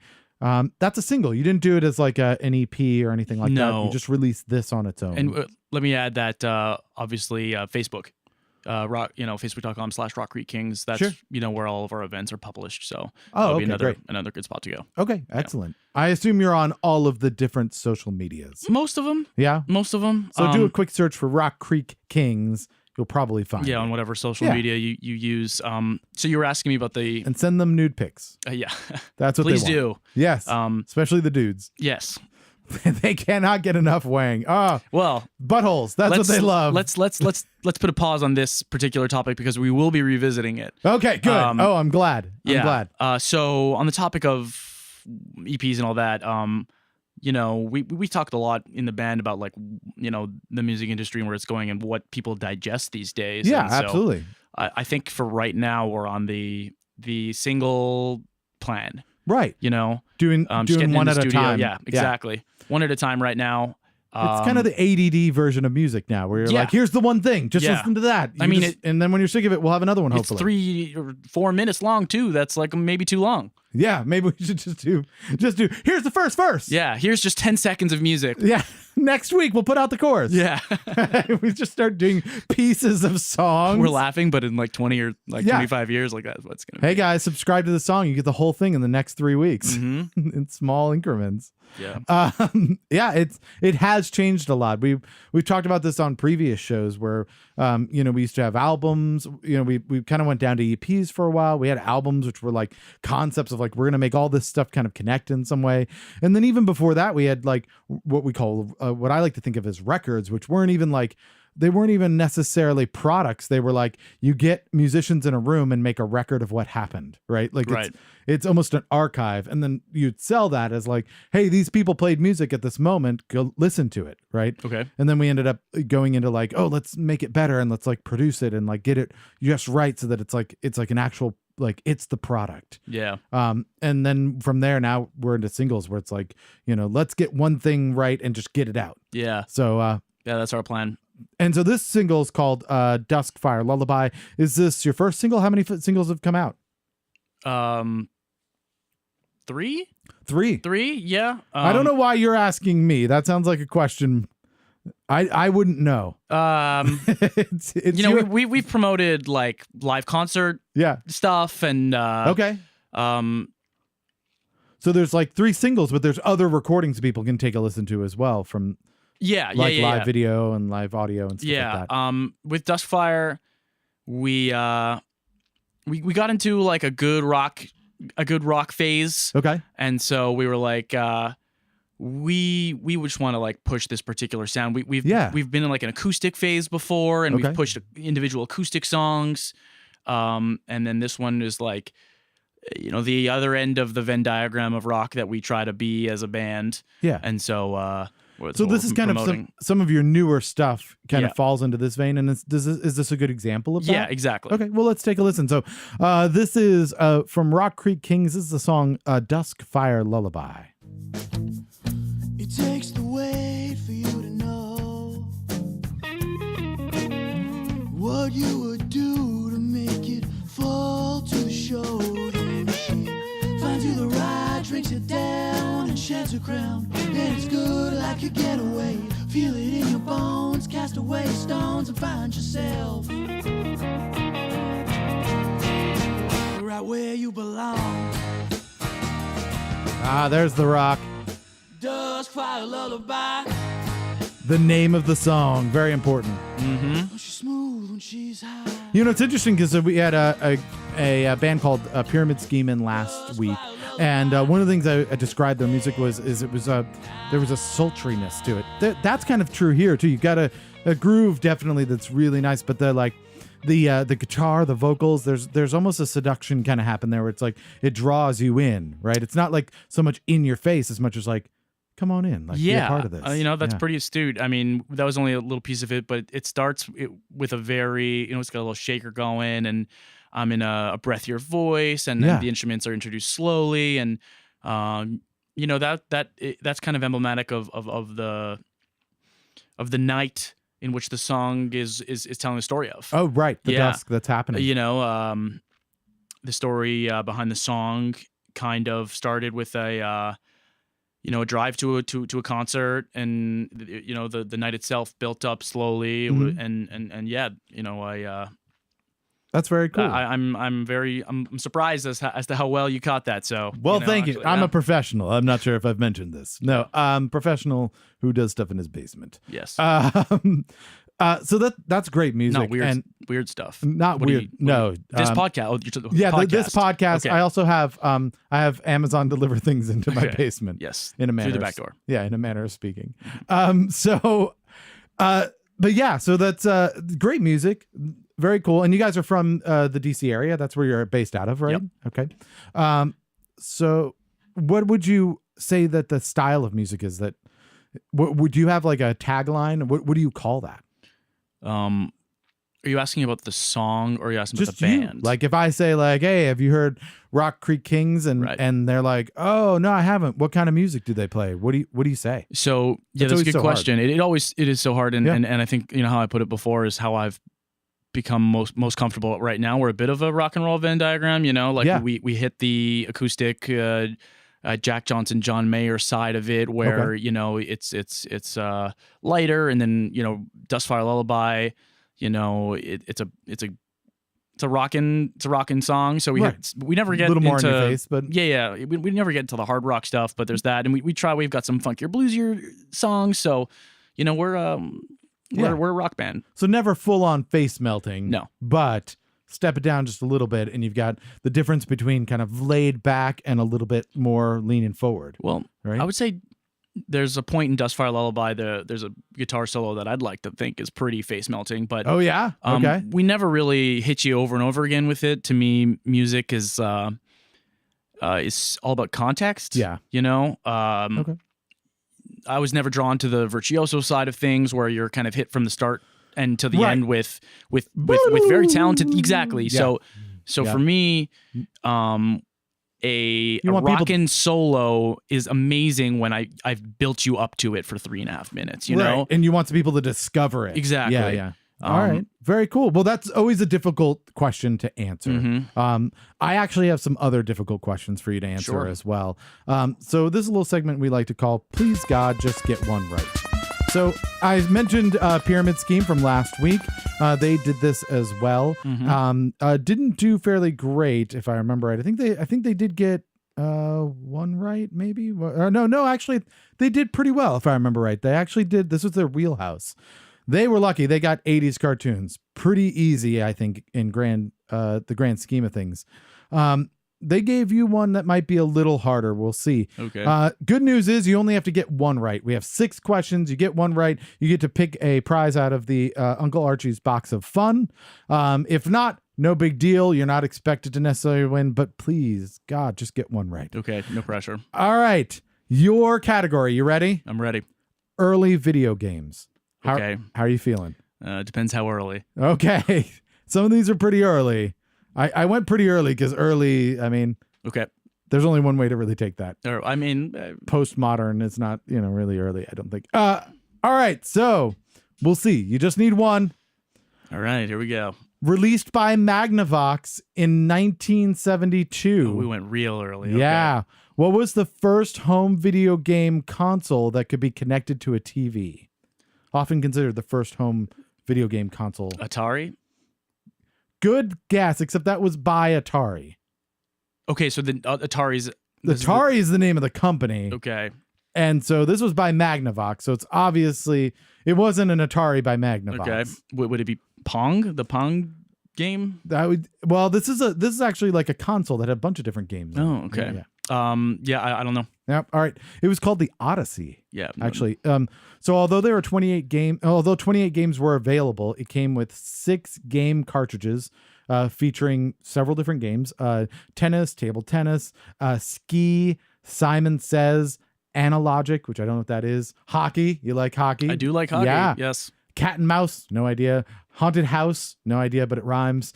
That's a single. You didn't do it as like an EP or anything like that. No. You just released this on its own. And let me add that obviously Facebook. Facebook.com/Rock Creek Kings. That's Sure. Where all of our events are published. So Oh, that'll be okay, great. another good spot to go. Okay, excellent. I assume you're on all of the different social medias. Most of them. Yeah. So Do a quick search for Rock Creek Kings. You'll probably find it. on whatever social Yeah. media you use. So you were asking me about the And send them nude pics. yeah. That's what Please they want. do. Yes. Um, Especially the dudes. Yes. They cannot get enough wang. Well, Buttholes. That's what they love. Let's put a pause on this particular topic because we will be revisiting it. Okay, good. I'm glad. I'm glad. So on the topic of EPs and all that, we talked a lot in the band about the music industry and where it's going and what people digest these days. Yeah, And so absolutely. I think for right now we're on the single plan. Right. Doing Just getting one in the at a studio. time. Yeah, exactly. One at a time right now. It's kind of the ADD version of music now, where you're Yeah. like, "Here's the one thing, just Yeah. listen to that." I mean, and then when you're sick of it, we'll have another one. It's Hopefully, 3 or 4 minutes long too. That's like maybe too long. yeah. Maybe we should just do. Here's the first verse. Yeah, here's just 10 seconds of music. Yeah. Next week we'll put out the chorus. Yeah. We just start doing pieces of songs. We're laughing, but in 20 or Yeah. 25 years, that's what's going to be. Hey guys, subscribe to the song. You get the whole thing in the next 3 weeks in small increments. Yeah. It has changed a lot. We've talked about this on previous shows where we used to have albums. We kind of went down to EPs for a while. We had albums which were like concepts of like we're gonna make all this stuff kind of connect in some way. And then even before that, we had like what we call what I like to think of as records, which weren't even necessarily products. They were like, you get musicians in a room and make a record of what happened, right? Like Right. it's almost an archive. And then you'd sell that as like, hey, these people played music at this moment, go listen to it, right? Okay. And then we ended up going into like, oh, let's make it better and let's like produce it and like get it just right so that it's like an actual, like it's the product. Yeah. And then from there, now we're into singles where it's like, let's get one thing right and just get it out. Yeah. So, Yeah, that's our plan. and so this single is called Duskfire Lullaby. Is this your first single? How many singles have come out? 3? 3. 3? Yeah. I don't know why you're asking me. That sounds like a question. I wouldn't know. It's we've promoted like live concert yeah. stuff and Okay. So there's like 3 singles, but there's other recordings people can take a listen to as well from live yeah. video and live audio and stuff like that. With Duskfire, we got into like a good rock phase. Okay. And so we were like, we just want to like push this particular sound. We've been in like an acoustic phase before, and Okay. we've pushed individual acoustic songs. And then this one is like, the other end of the Venn diagram of rock that we try to be as a band. Yeah. And so So this is kind of some of your newer stuff kind Yeah. of falls into this vein, and is this a good example of that? Yeah, exactly. Okay, well, let's take a listen. So this is from Rock Creek Kings. This is the song Dusk Fire Lullaby. It takes the weight for you to know what you would do to make it fall to the show. Then she finds you the ride, drinks it down, and sheds her crown. And it's good like a getaway. Feel it in your bones, cast away stones, and find yourself right where you belong. There's the rock. Dusk fire lullaby. The name of the song, very important. Oh, she's smooth when she's high. You know, it's interesting because we had a band called Pyramid Scheme in last week, and one of the things I described their music there was a sultriness to it. That's kind of true here too. You got a groove definitely that's really nice, but the guitar, the vocals, there's almost a seduction kind of happen there where it's like it draws you in, right? It's not like so much in your face as much as like, come on in, like be a part of this. That's Yeah. pretty astute. I mean, that was only a little piece of it, but it starts with a very, it's got a little shaker going, and I'm in a breathier voice, and Yeah. then the instruments are introduced slowly, and that's kind of emblematic of the night in which the song is telling the story of. Oh, right, the Yeah. dusk that's happening. The story behind the song kind of started with a drive to a concert, and the night itself built up slowly, Mhm. and yeah, That's very cool. I'm surprised as to how well you caught that. So Well, thank you. actually, I'm yeah. a professional. I'm not sure if I've mentioned this. No, professional who does stuff in his basement. Yes, So that's great music. not weird and weird stuff. not What do weird. you- No, This podcast. Oh, you're this podcast. Okay. I also have I have Amazon deliver things into my Okay. basement. Yes, in a manner through the of- back door. Yeah, in a manner of speaking. But yeah, so that's great music. Very cool. And you guys are from the DC area. That's where you're based out of, right? Yep. Okay. So what would you say that the style of music is? That would you have like a tagline? What do you call that? Are you asking about the song, or are you asking Just about the you. band? Like if I say like, hey, have you heard Rock Creek Kings? And Right. and they're like, oh no, I haven't. What kind of music do they play? What do you say? So yeah, It's that's a always good so hard. question. It is so hard, and, Yeah. and I think how I put it before is how I've become most comfortable right now. We're a bit of a rock and roll Venn diagram, like Yeah. we hit the acoustic Jack Johnson, John Mayer side of it, where it's lighter, and then Dusk Fire Lullaby, it's a rockin' song. So Right. we never get a little more into, in your face, but yeah, we never get into the hard rock stuff, but there's that, and we've got some funkier, bluesier songs. So, we're a rock band. so never full on face melting. No. But step it down just a little bit, and you've got the difference between kind of laid back and a little bit more leaning forward. Well, Right. I would say there's a point in Dusk Fire Lullaby, there's a guitar solo that I'd like to think is pretty face melting, but Oh yeah. Okay. we never really hit you over and over again with it. To me, music is all about context. Yeah. Okay. I was never drawn to the virtuoso side of things, where you're kind of hit from the start and to the Right. end with very talented. Exactly. Yeah. So Yeah. for me, a want people- rockin' solo is amazing when I've built you up to it for 3.5 minutes. You Right. know. And you want some people to discover it. Exactly. Yeah. Yeah. All right. Very cool. Well, that's always a difficult question to answer. Mhm. I actually have some other difficult questions for you to answer Sure. as well. So this is a little segment we like to call Please God, Just Get One Right. So I mentioned Pyramid Scheme from last week. They did this as well. Didn't do fairly great, if I remember right. I think they did get one right, maybe. No, actually, they did pretty well, if I remember right. They actually did. This was their wheelhouse. They were lucky. They got 80s cartoons pretty easy, I think, in the grand scheme of things. They gave you one that might be a little harder. We'll see. Okay. Good news is you only have to get one right. We have 6 questions. You get one right, you get to pick a prize out of the Uncle Archie's box of fun. If not, No big deal. You're not expected to necessarily win, but please, God, just get one right. Okay, no pressure. All right. Your category. You ready? I'm ready. Early video games. Okay. How are you feeling? Depends how early. Okay. Some of these are pretty early. I went pretty early because early, I mean, Okay. there's only one way to really take that. Or, I mean, Postmodern is not, really early, I don't think. All right. So we'll see. You just need one. all right, here we go. Released by Magnavox in 1972. Oh, we went real early. Okay. Yeah. What was the first home video game console that could be connected to a TV? Often considered the first home video game console. Atari? Good guess, except that was by Atari. Okay, so the Atari's... The this is Atari is the name of the company. okay. And so this was by Magnavox. So it's obviously, it wasn't an Atari by Magnavox. Okay. Would it be Pong? The Pong game? That would, well, this is actually like a console that had a bunch of different games. in Oh, it. okay. Yeah. I don't know. Yep. All right. It was called the Odyssey. Yeah. Actually, so although 28 games were available, it came with 6 game cartridges, featuring several different games: tennis, table tennis, ski, Simon Says, Analogic, which I don't know what that is, hockey. You like hockey? I do like hockey. Yeah. Yes. Cat and mouse, no idea. Haunted house, no idea, but it rhymes.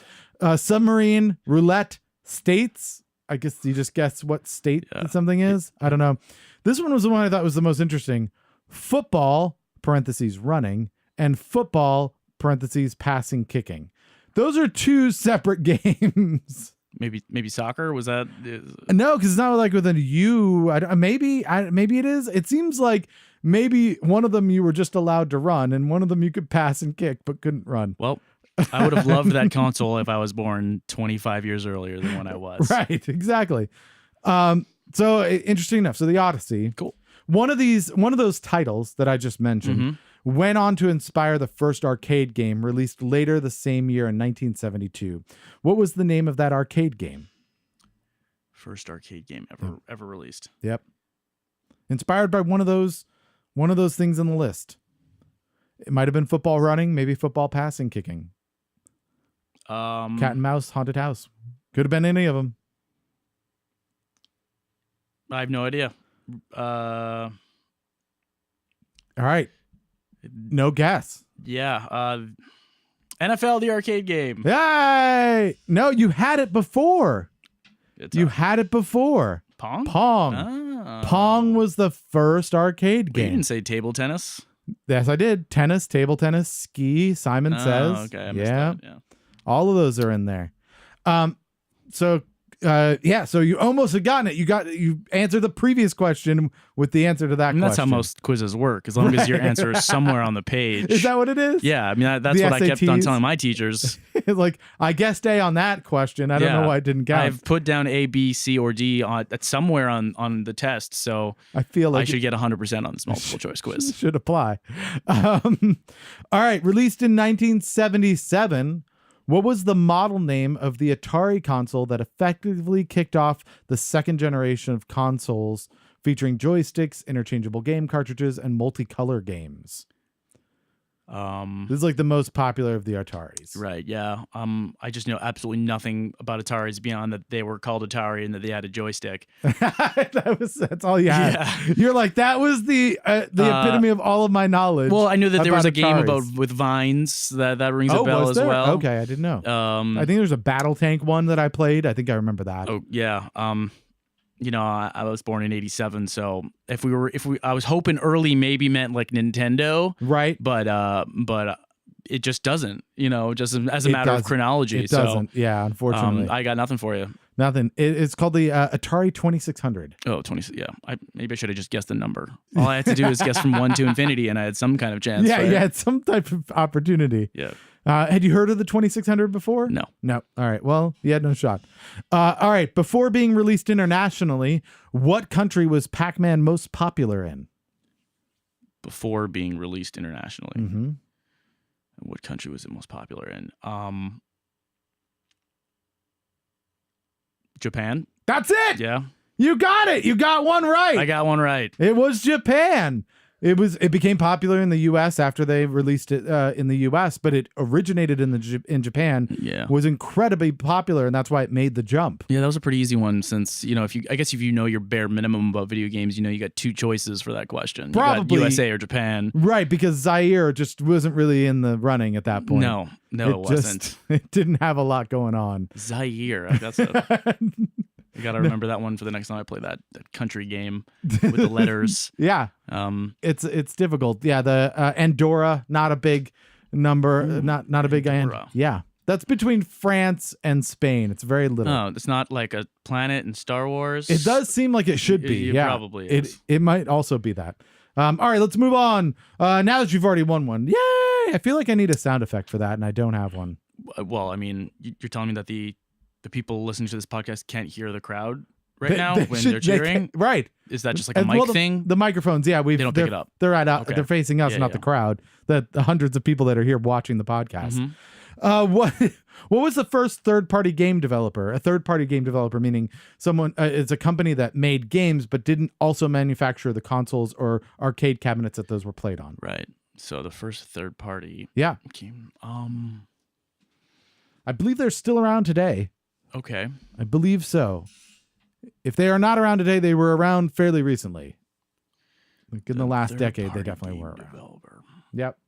Submarine, roulette, states. I guess you just guess what state something is. I don't know. This one was the one I thought was the most interesting. Football, parentheses, running, and football, parentheses, passing, kicking. Those are 2 separate games. Maybe soccer? Was that... No, because it's not like with a U. Maybe it is. It seems like maybe one of them you were just allowed to run, and one of them you could pass and kick but couldn't run. Well, I would have loved that console if I was born 25 years earlier than when I was. Right, exactly. So interesting enough. So the Odyssey. Cool. One of those titles that I just mentioned went on to inspire the first arcade game released later the same year in 1972. What was the name of that arcade game? First arcade game ever released. Yep. Inspired by one of those things in the list. It might have been football running, maybe football passing, kicking. Cat and mouse, haunted house. Could have been any of them. I have no idea. All right. No guess. Yeah. NFL, the arcade game. Yay! No, you had it before. It's You had it before. Pong? Pong. Ah. Pong was the first arcade You game. didn't say table tennis. Yes, I did. Tennis, table tennis, ski, Simon Oh, Says. okay. I missed Yeah. that, yeah. All of those are in there. So you almost had gotten it. You answered the previous question with the answer to that And that's how question. most quizzes work, as long as your answer is somewhere on the page. Is that what it is? Yeah, I mean, that's The what I kept on SATs? telling my teachers. Like, I guessed A on that question. I don't know why it didn't count. I've put down A, B, C, or D somewhere on the test, so I feel like I should get 100% on this multiple choice quiz. should apply. All right. Released in 1977, what was the model name of the Atari console that effectively kicked off the second generation of consoles featuring joysticks, interchangeable game cartridges, and multicolor games? This is like the most popular of the Ataris. Right, yeah. I just know absolutely nothing about Ataris beyond that they were called Atari and that they had a joystick. That's all you had. Yeah. You're like, that was the epitome of all of my knowledge. Well, I knew that there was a about game Ataris. with vines that rings a Oh, bell was as there? well. Okay, I didn't know. I I think there's a Battle Tank one that I played. I think I remember that. Oh yeah. I was born in '87, so I was hoping early maybe meant like Nintendo, Right. but it just doesn't. Just as a matter of chronology. It doesn't. Yeah, So unfortunately. I got nothing for you. Nothing. It's called the Atari 2600. Oh, 20. Yeah. Maybe I should have just guessed the number. All I had to do is guess from 1 to infinity, and I had some kind of chance. Yeah, right? you had some type of opportunity. Yeah. Had you heard of the 2600 before? No. No. All right. Well, you had no shot. All right. Before being released internationally, what country was Pac-Man most popular in? Before being released internationally. Mm-hmm. What country was it most popular in? Japan. That's it. Yeah. You got it. You got one right. I got one right. It was Japan. It became popular in the U.S. after they released it in the U.S., but it originated in Japan. Yeah. Was incredibly popular, and that's why it made the jump. Yeah, that was a pretty easy one since, I guess if you know your bare minimum about video games, you got two choices for that question. You got Probably. USA or Japan. Right, because Zaire just wasn't really in the running at that point. No, it wasn't. It didn't have a lot going on. Zaire. I got to remember that one for the next time I play that country game with the letters. Yeah, it's difficult. Yeah, the Andorra, not a big number, not a big Andorra. Yeah, that's between France and Spain. It's very little. Oh, it's not like a planet in Star Wars. It does seem like it should be. It Yeah, probably is. It might also be that. All right, let's move on. Now that you've already won one, yay! I feel like I need a sound effect for that, and I don't have one. Well, I mean, you're telling me that the people listening to this podcast can't hear the crowd now when they're cheering? Right. Is that just like a mic thing? The microphones, yeah. They don't pick it up. They're Okay. They're facing us, Yeah, not yeah. the crowd. The hundreds of people that are here watching the podcast. Mhm. What was the first third-party game developer? A third-party game developer meaning someone it's a company that made games but didn't also manufacture the consoles or arcade cabinets that those were played on. Right. So the first third party Yeah, game. I believe they're still around today. Okay. I believe so. If they are not around today, they were around fairly recently. Like in the last decade, they Third-party definitely game were around. developer. Yep.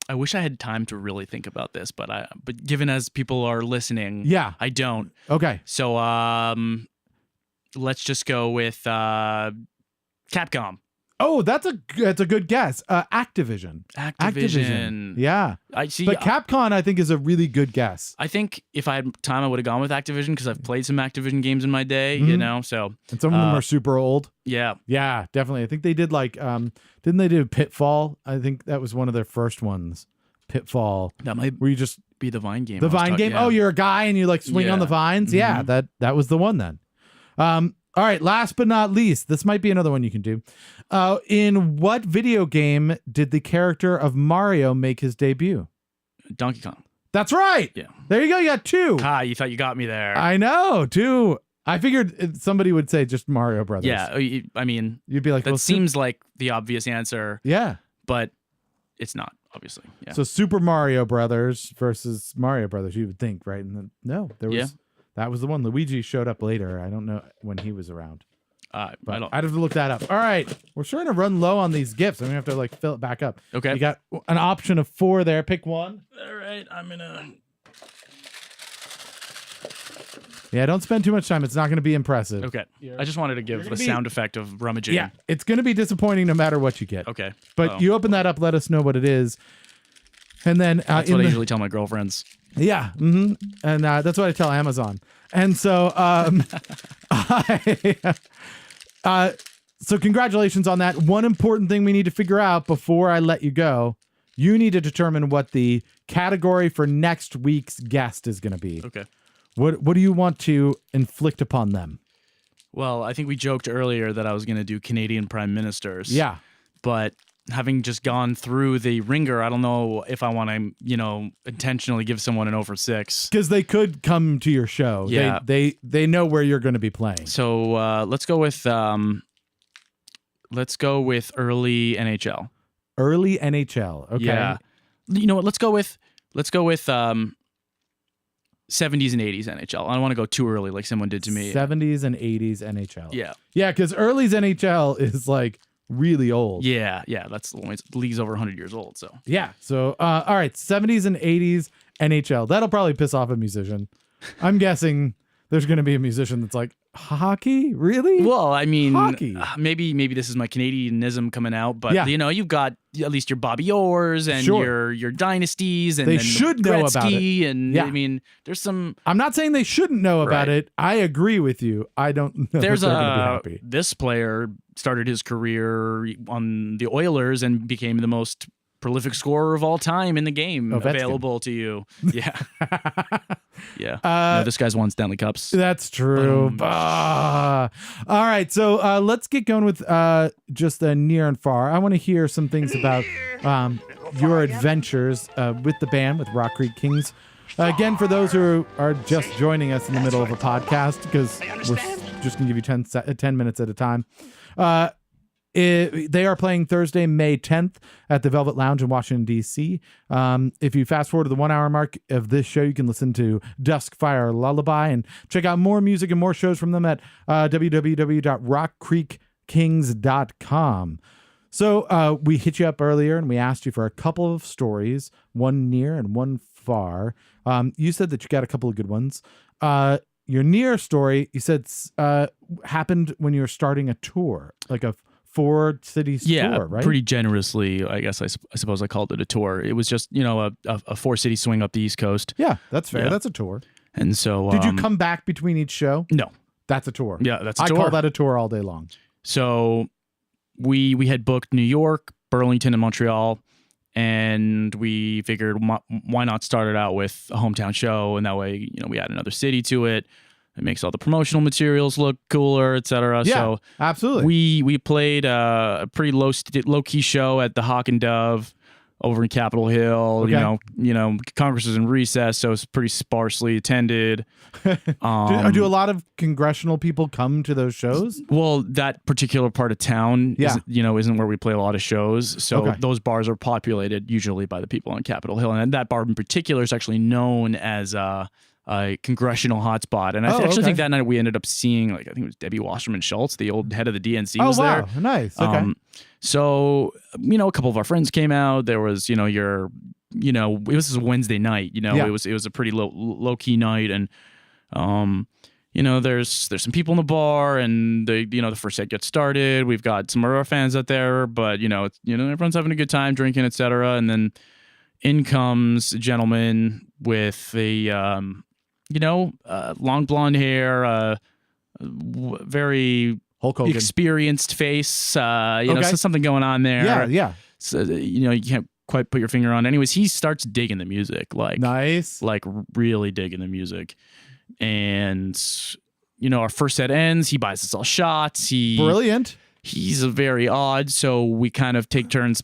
I wish I had time to really think about this, but given as people are listening, Yeah. I don't. Okay. So let's just go with Capcom. Oh, that's a good guess. Activision. Activision. Yeah. I see. But Capcom, I think, is a really good guess. I think if I had time, I would have gone with Activision because I've played some Activision games in my day, So And some of them are super old. yeah, Yeah, definitely. I think they did like, didn't they do Pitfall? I think that was one of their first ones. Pitfall. that might Where you just, be the Vine game. the I was Vine talking- game. yeah. Oh, you're a guy and you like swing on Yeah. the vines. Yeah, that was the one then. All right, last but not least, this might be another one you can do. In what video game did the character of Mario make his debut? Donkey Kong. That's right. Yeah. There you go. You got two. You thought you got me there. I know, two. I figured somebody would say just Mario Brothers. Yeah, I mean, You'd be like, that well, seems like the obvious answer, yeah. but it's not, obviously. Yeah. So Super Mario Brothers versus Mario Brothers, you would think, right? And then no, there was Yeah. that was the one. Luigi showed up later. I don't know when he was around. I But don't. I'd have to look that up. All right. We're starting to run low on these gifts. I'm gonna have to like fill it back up. Okay. You got an option of 4 there. Pick one. All right, I'm gonna. Yeah, don't spend too much time. It's not gonna be impressive. Okay. I just wanted to give gonna the be- sound effect of rummaging. Yeah, it's gonna be disappointing no matter what you get. Okay. But Oh. you open that up, let us know what it is. And then That's what I usually tell my girlfriends. Yeah, and that's what I tell Amazon. And so, so congratulations on that. One important thing we need to figure out before I let you go: you need to determine what the category for next week's guest is going to be. Okay. What do you want to inflict upon them? Well, I think we joked earlier that I was going to do Canadian prime ministers. Yeah, But having just gone through the ringer, I don't know if I want to, intentionally give someone an 0 for 6. because they could come to your show. Yeah. they know where you're going to be playing. So let's go with early NHL. Early NHL. Okay. Yeah. You know what? Let's go with 70s and 80s NHL. I don't want to go too early like someone did to me. 70s and 80s NHL. Yeah. Yeah, because early's NHL is like really old. Yeah. That's the league's over 100 years old. So Yeah. So, all right, 70s and 80s NHL. That'll probably piss off a musician. I'm guessing there's going to be a musician that's like, hockey? Really? well, I mean, Hockey. maybe this is my Canadianism coming out, but Yeah. you've got at least your Bobby Orrs and Sure. your dynasties, and They then should know about Gretzky, and Yeah. I mean, there's some. I'm not saying they shouldn't know about Right. it. I agree with you. I don't know There's if they're going to be happy. this player started his career on the Oilers and became the most prolific scorer of all time in the game Ovechkin. available to you. Yeah. Yeah. No, this guy's won Stanley Cups. That's true. Boom. All right, so let's get going with just near and far. I want to hear some things about your adventures with the band, with Rock Creek Kings. Again, for those who are just joining us in the middle of a podcast, because we're just going to give you 10 minutes at a time. They are playing Thursday, May 10th at the Velvet Lounge in Washington, D.C. If you fast forward to the 1 hour mark of this show, you can listen to Duskfire Lullaby and check out more music and more shows from them at www.rockcreekkings.com. So we hit you up earlier and we asked you for a couple of stories, one near and one far. You said that you got a couple of good ones. Your near story, you said happened when you were starting a tour, like a 4-city tour, right? Pretty generously, I guess I suppose I called it a tour. It was just, a 4-city swing up the East Coast. Yeah, that's fair. Yeah. That's a tour. And so... Did you come back between each show? No. That's a tour. Yeah, that's a tour. I call that a tour all day long. So we had booked New York, Burlington, and Montreal, and we figured why not start it out with a hometown show, and that way, we add another city to it. It makes all the promotional materials look cooler, etc. Yeah, so absolutely. We played a pretty low key show at the Hawk and Dove over in Capitol Hill. Okay. Congress was in recess, so it's pretty sparsely attended. Do a lot of congressional people come to those shows? Well, that particular part of town, Yeah. isn't where we play a lot of shows. So Okay. those bars are populated usually by the people on Capitol Hill, and that bar in particular is actually known as a congressional hotspot. And I actually think that night we ended up seeing, I think it was Debbie Wasserman Schultz, the old head of the DNC, was there. Nice. Okay. So, a couple of our friends came out. There was, it was a Wednesday night, Yeah. it was a pretty low key night. And, there's some people in the bar, and the first set gets started. We've got some of our fans out there, but, everyone's having a good time drinking, etc. And then in comes a gentleman with a, long blonde hair, very Hulk Hogan. experienced face, so Okay. something going on there. Yeah. So, you can't quite put your finger on. Anyways, he starts digging the music, Nice. really digging the music. And, our first set ends. He buys us all shots. Brilliant. He's a very odd, so we kind of take turns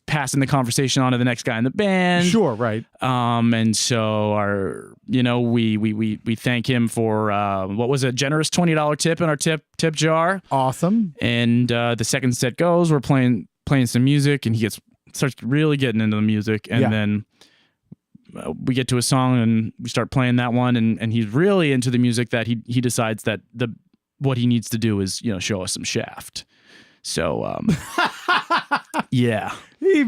passing the conversation on to the next guy in the band. Sure, right. And so we thank him for what was a generous $20 tip in our tip jar. Awesome. And the second set goes, we're playing some music, and he starts really getting into the music, and Yeah. then we get to a song and we start playing that one, and he's really into the music that he decides that what he needs to do is show us some Shaft. So yeah. He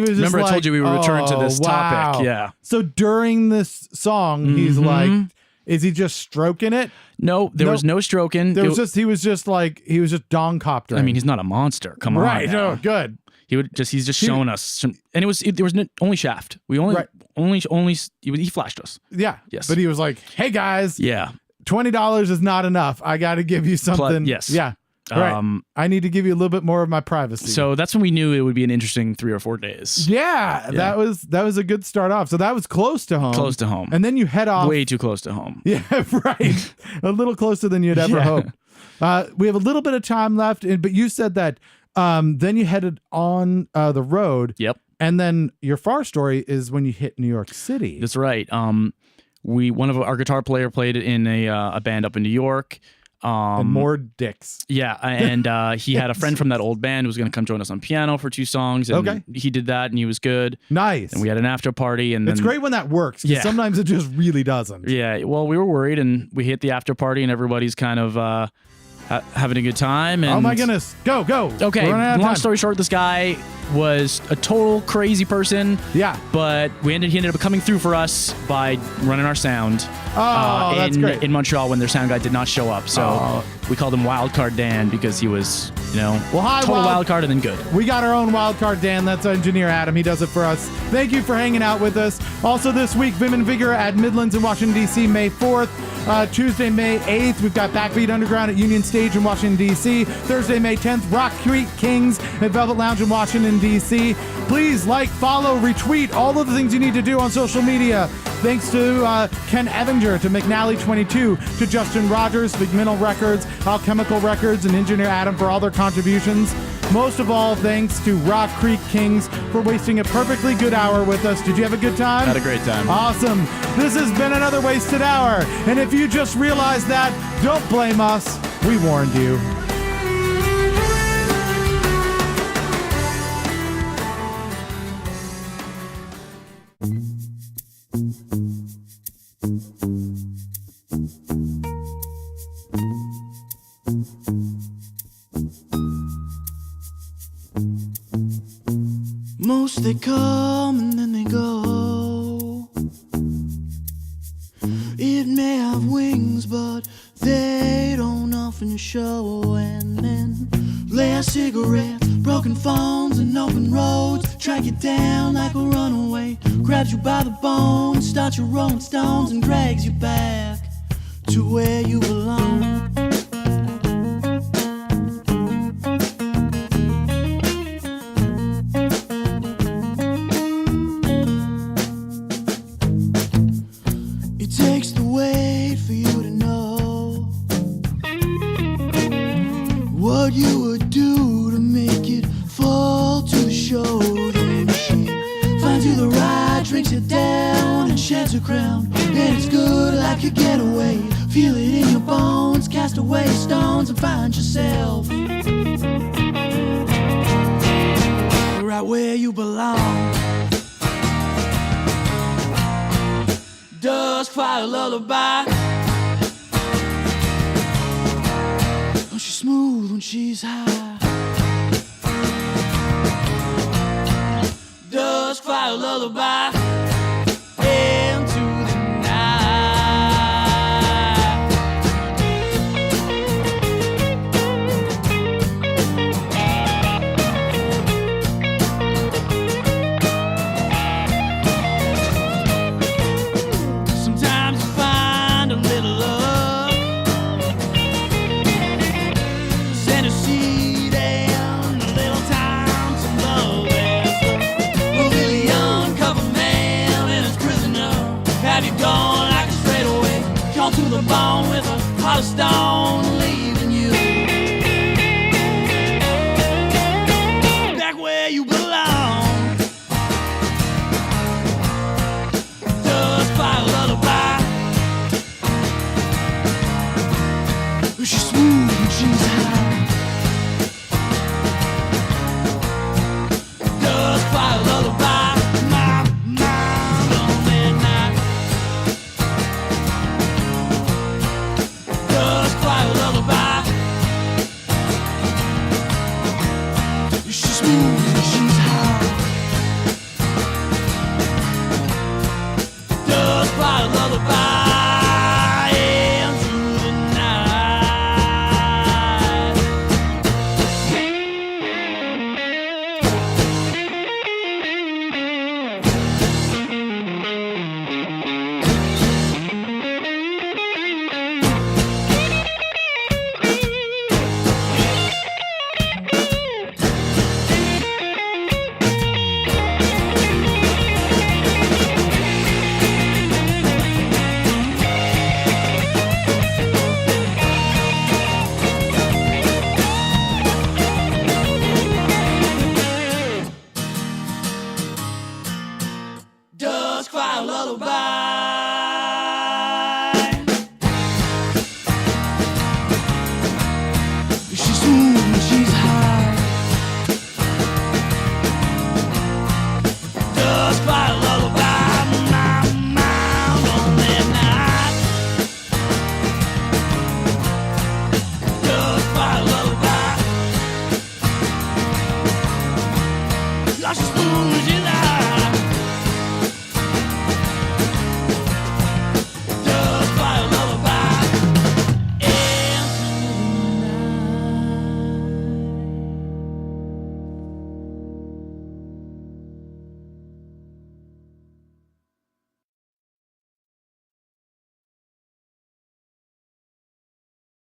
was just Remember I told you we would return to this wow. topic. Yeah. So during this song, he's Mhm. like, is he just stroking it? No, there was no stroking. He was just dong coptering. I mean, he's not a monster. Come on. right. now. Oh, good. He's just showing us some, and there was only Shaft. We Right. he flashed us. Yeah. Yes. But he was like, hey guys, Yeah. $20 is not enough. I got to give you something. yes. Yeah. Right. I need to give you a little bit more of my privacy. So that's when we knew it would be an interesting 3 or 4 days. yeah, that was a good start off. So that was close to home. Close to home. And then you head off. Way too close to home. Yeah, right. A little closer than you'd ever Yeah. hope. We have a little bit of time left, but you said that then you headed on the road. Yep. And then your far story is when you hit New York City. That's right. One of our guitar player played in a band up in New York. And more dicks. Yeah, and he had a friend from that old band who was going to come join us on piano for 2 songs. And Okay. he did that, and he was good. Nice. And we had an after party, and It's then, great when that works. 'Cause Yeah. sometimes it just really doesn't. Yeah, well, we were worried, and we hit the after party, and everybody's kind of having a good time. And Oh my goodness. Go. Okay, We're running out of long time. story short, this guy was a total crazy person. Yeah. But he ended up coming through for us by running our sound. Oh, that's great. In Montreal when their sound guy did not show up. So we called him Wildcard Dan because he was, hi, total wild card and then good. We got our own wildcard Dan. That's engineer Adam. He does it for us. Thank you for hanging out with us. Also this week, Vim and Vigor at Midlands in Washington, D.C., May 4th. Tuesday, May 8th, we've got Backbeat Underground at Union Stage in Washington, D.C. Thursday, May 10th, Rock Creek Kings at Velvet Lounge in Washington, D.C. Please like, follow, retweet, all of the things you need to do on social media. Thanks to Ken Evinger, to McNally22, to Justin Rogers, Big Minnell Records, Alchemical Records, and Engineer Adam for all their contributions. Most of all, thanks to Rock Creek Kings for wasting a perfectly good hour with us. Did you have a good time? Had a great time. Awesome. This has been another wasted hour. And if you just realized that, don't blame us. We warned you. Most they come and then they go. It may have wings, but they don't often show. And then lay a cigarette, broken phones and open roads, track you down like a runaway, grabs you by the bone, starts your Rolling Stones and drags you back to where you belong. It takes the weight for you to know what you would do to make it fall to the shoulder. She finds you the right, drinks it down and sheds her crown, and it's good like a getaway. Feel it in your bones, cast away stones and find yourself right where you belong. Dusk fire lullaby. Oh, she's smooth when she's high. Dusk fire lullaby into the night. Sometimes you find a little love, send a seed and a little time to love it. Will really uncover man and his prisoner. Have you gone like a straightaway, gone to the bone with a heart of stone, leaving you back where you belong. Dust fire lullaby. She's smooth and she's high. Dust fire lullaby. My lonely night. Dust fire lullaby. She's smooth and she's high. Dust fire lullaby into the night. Dusk fire lullaby.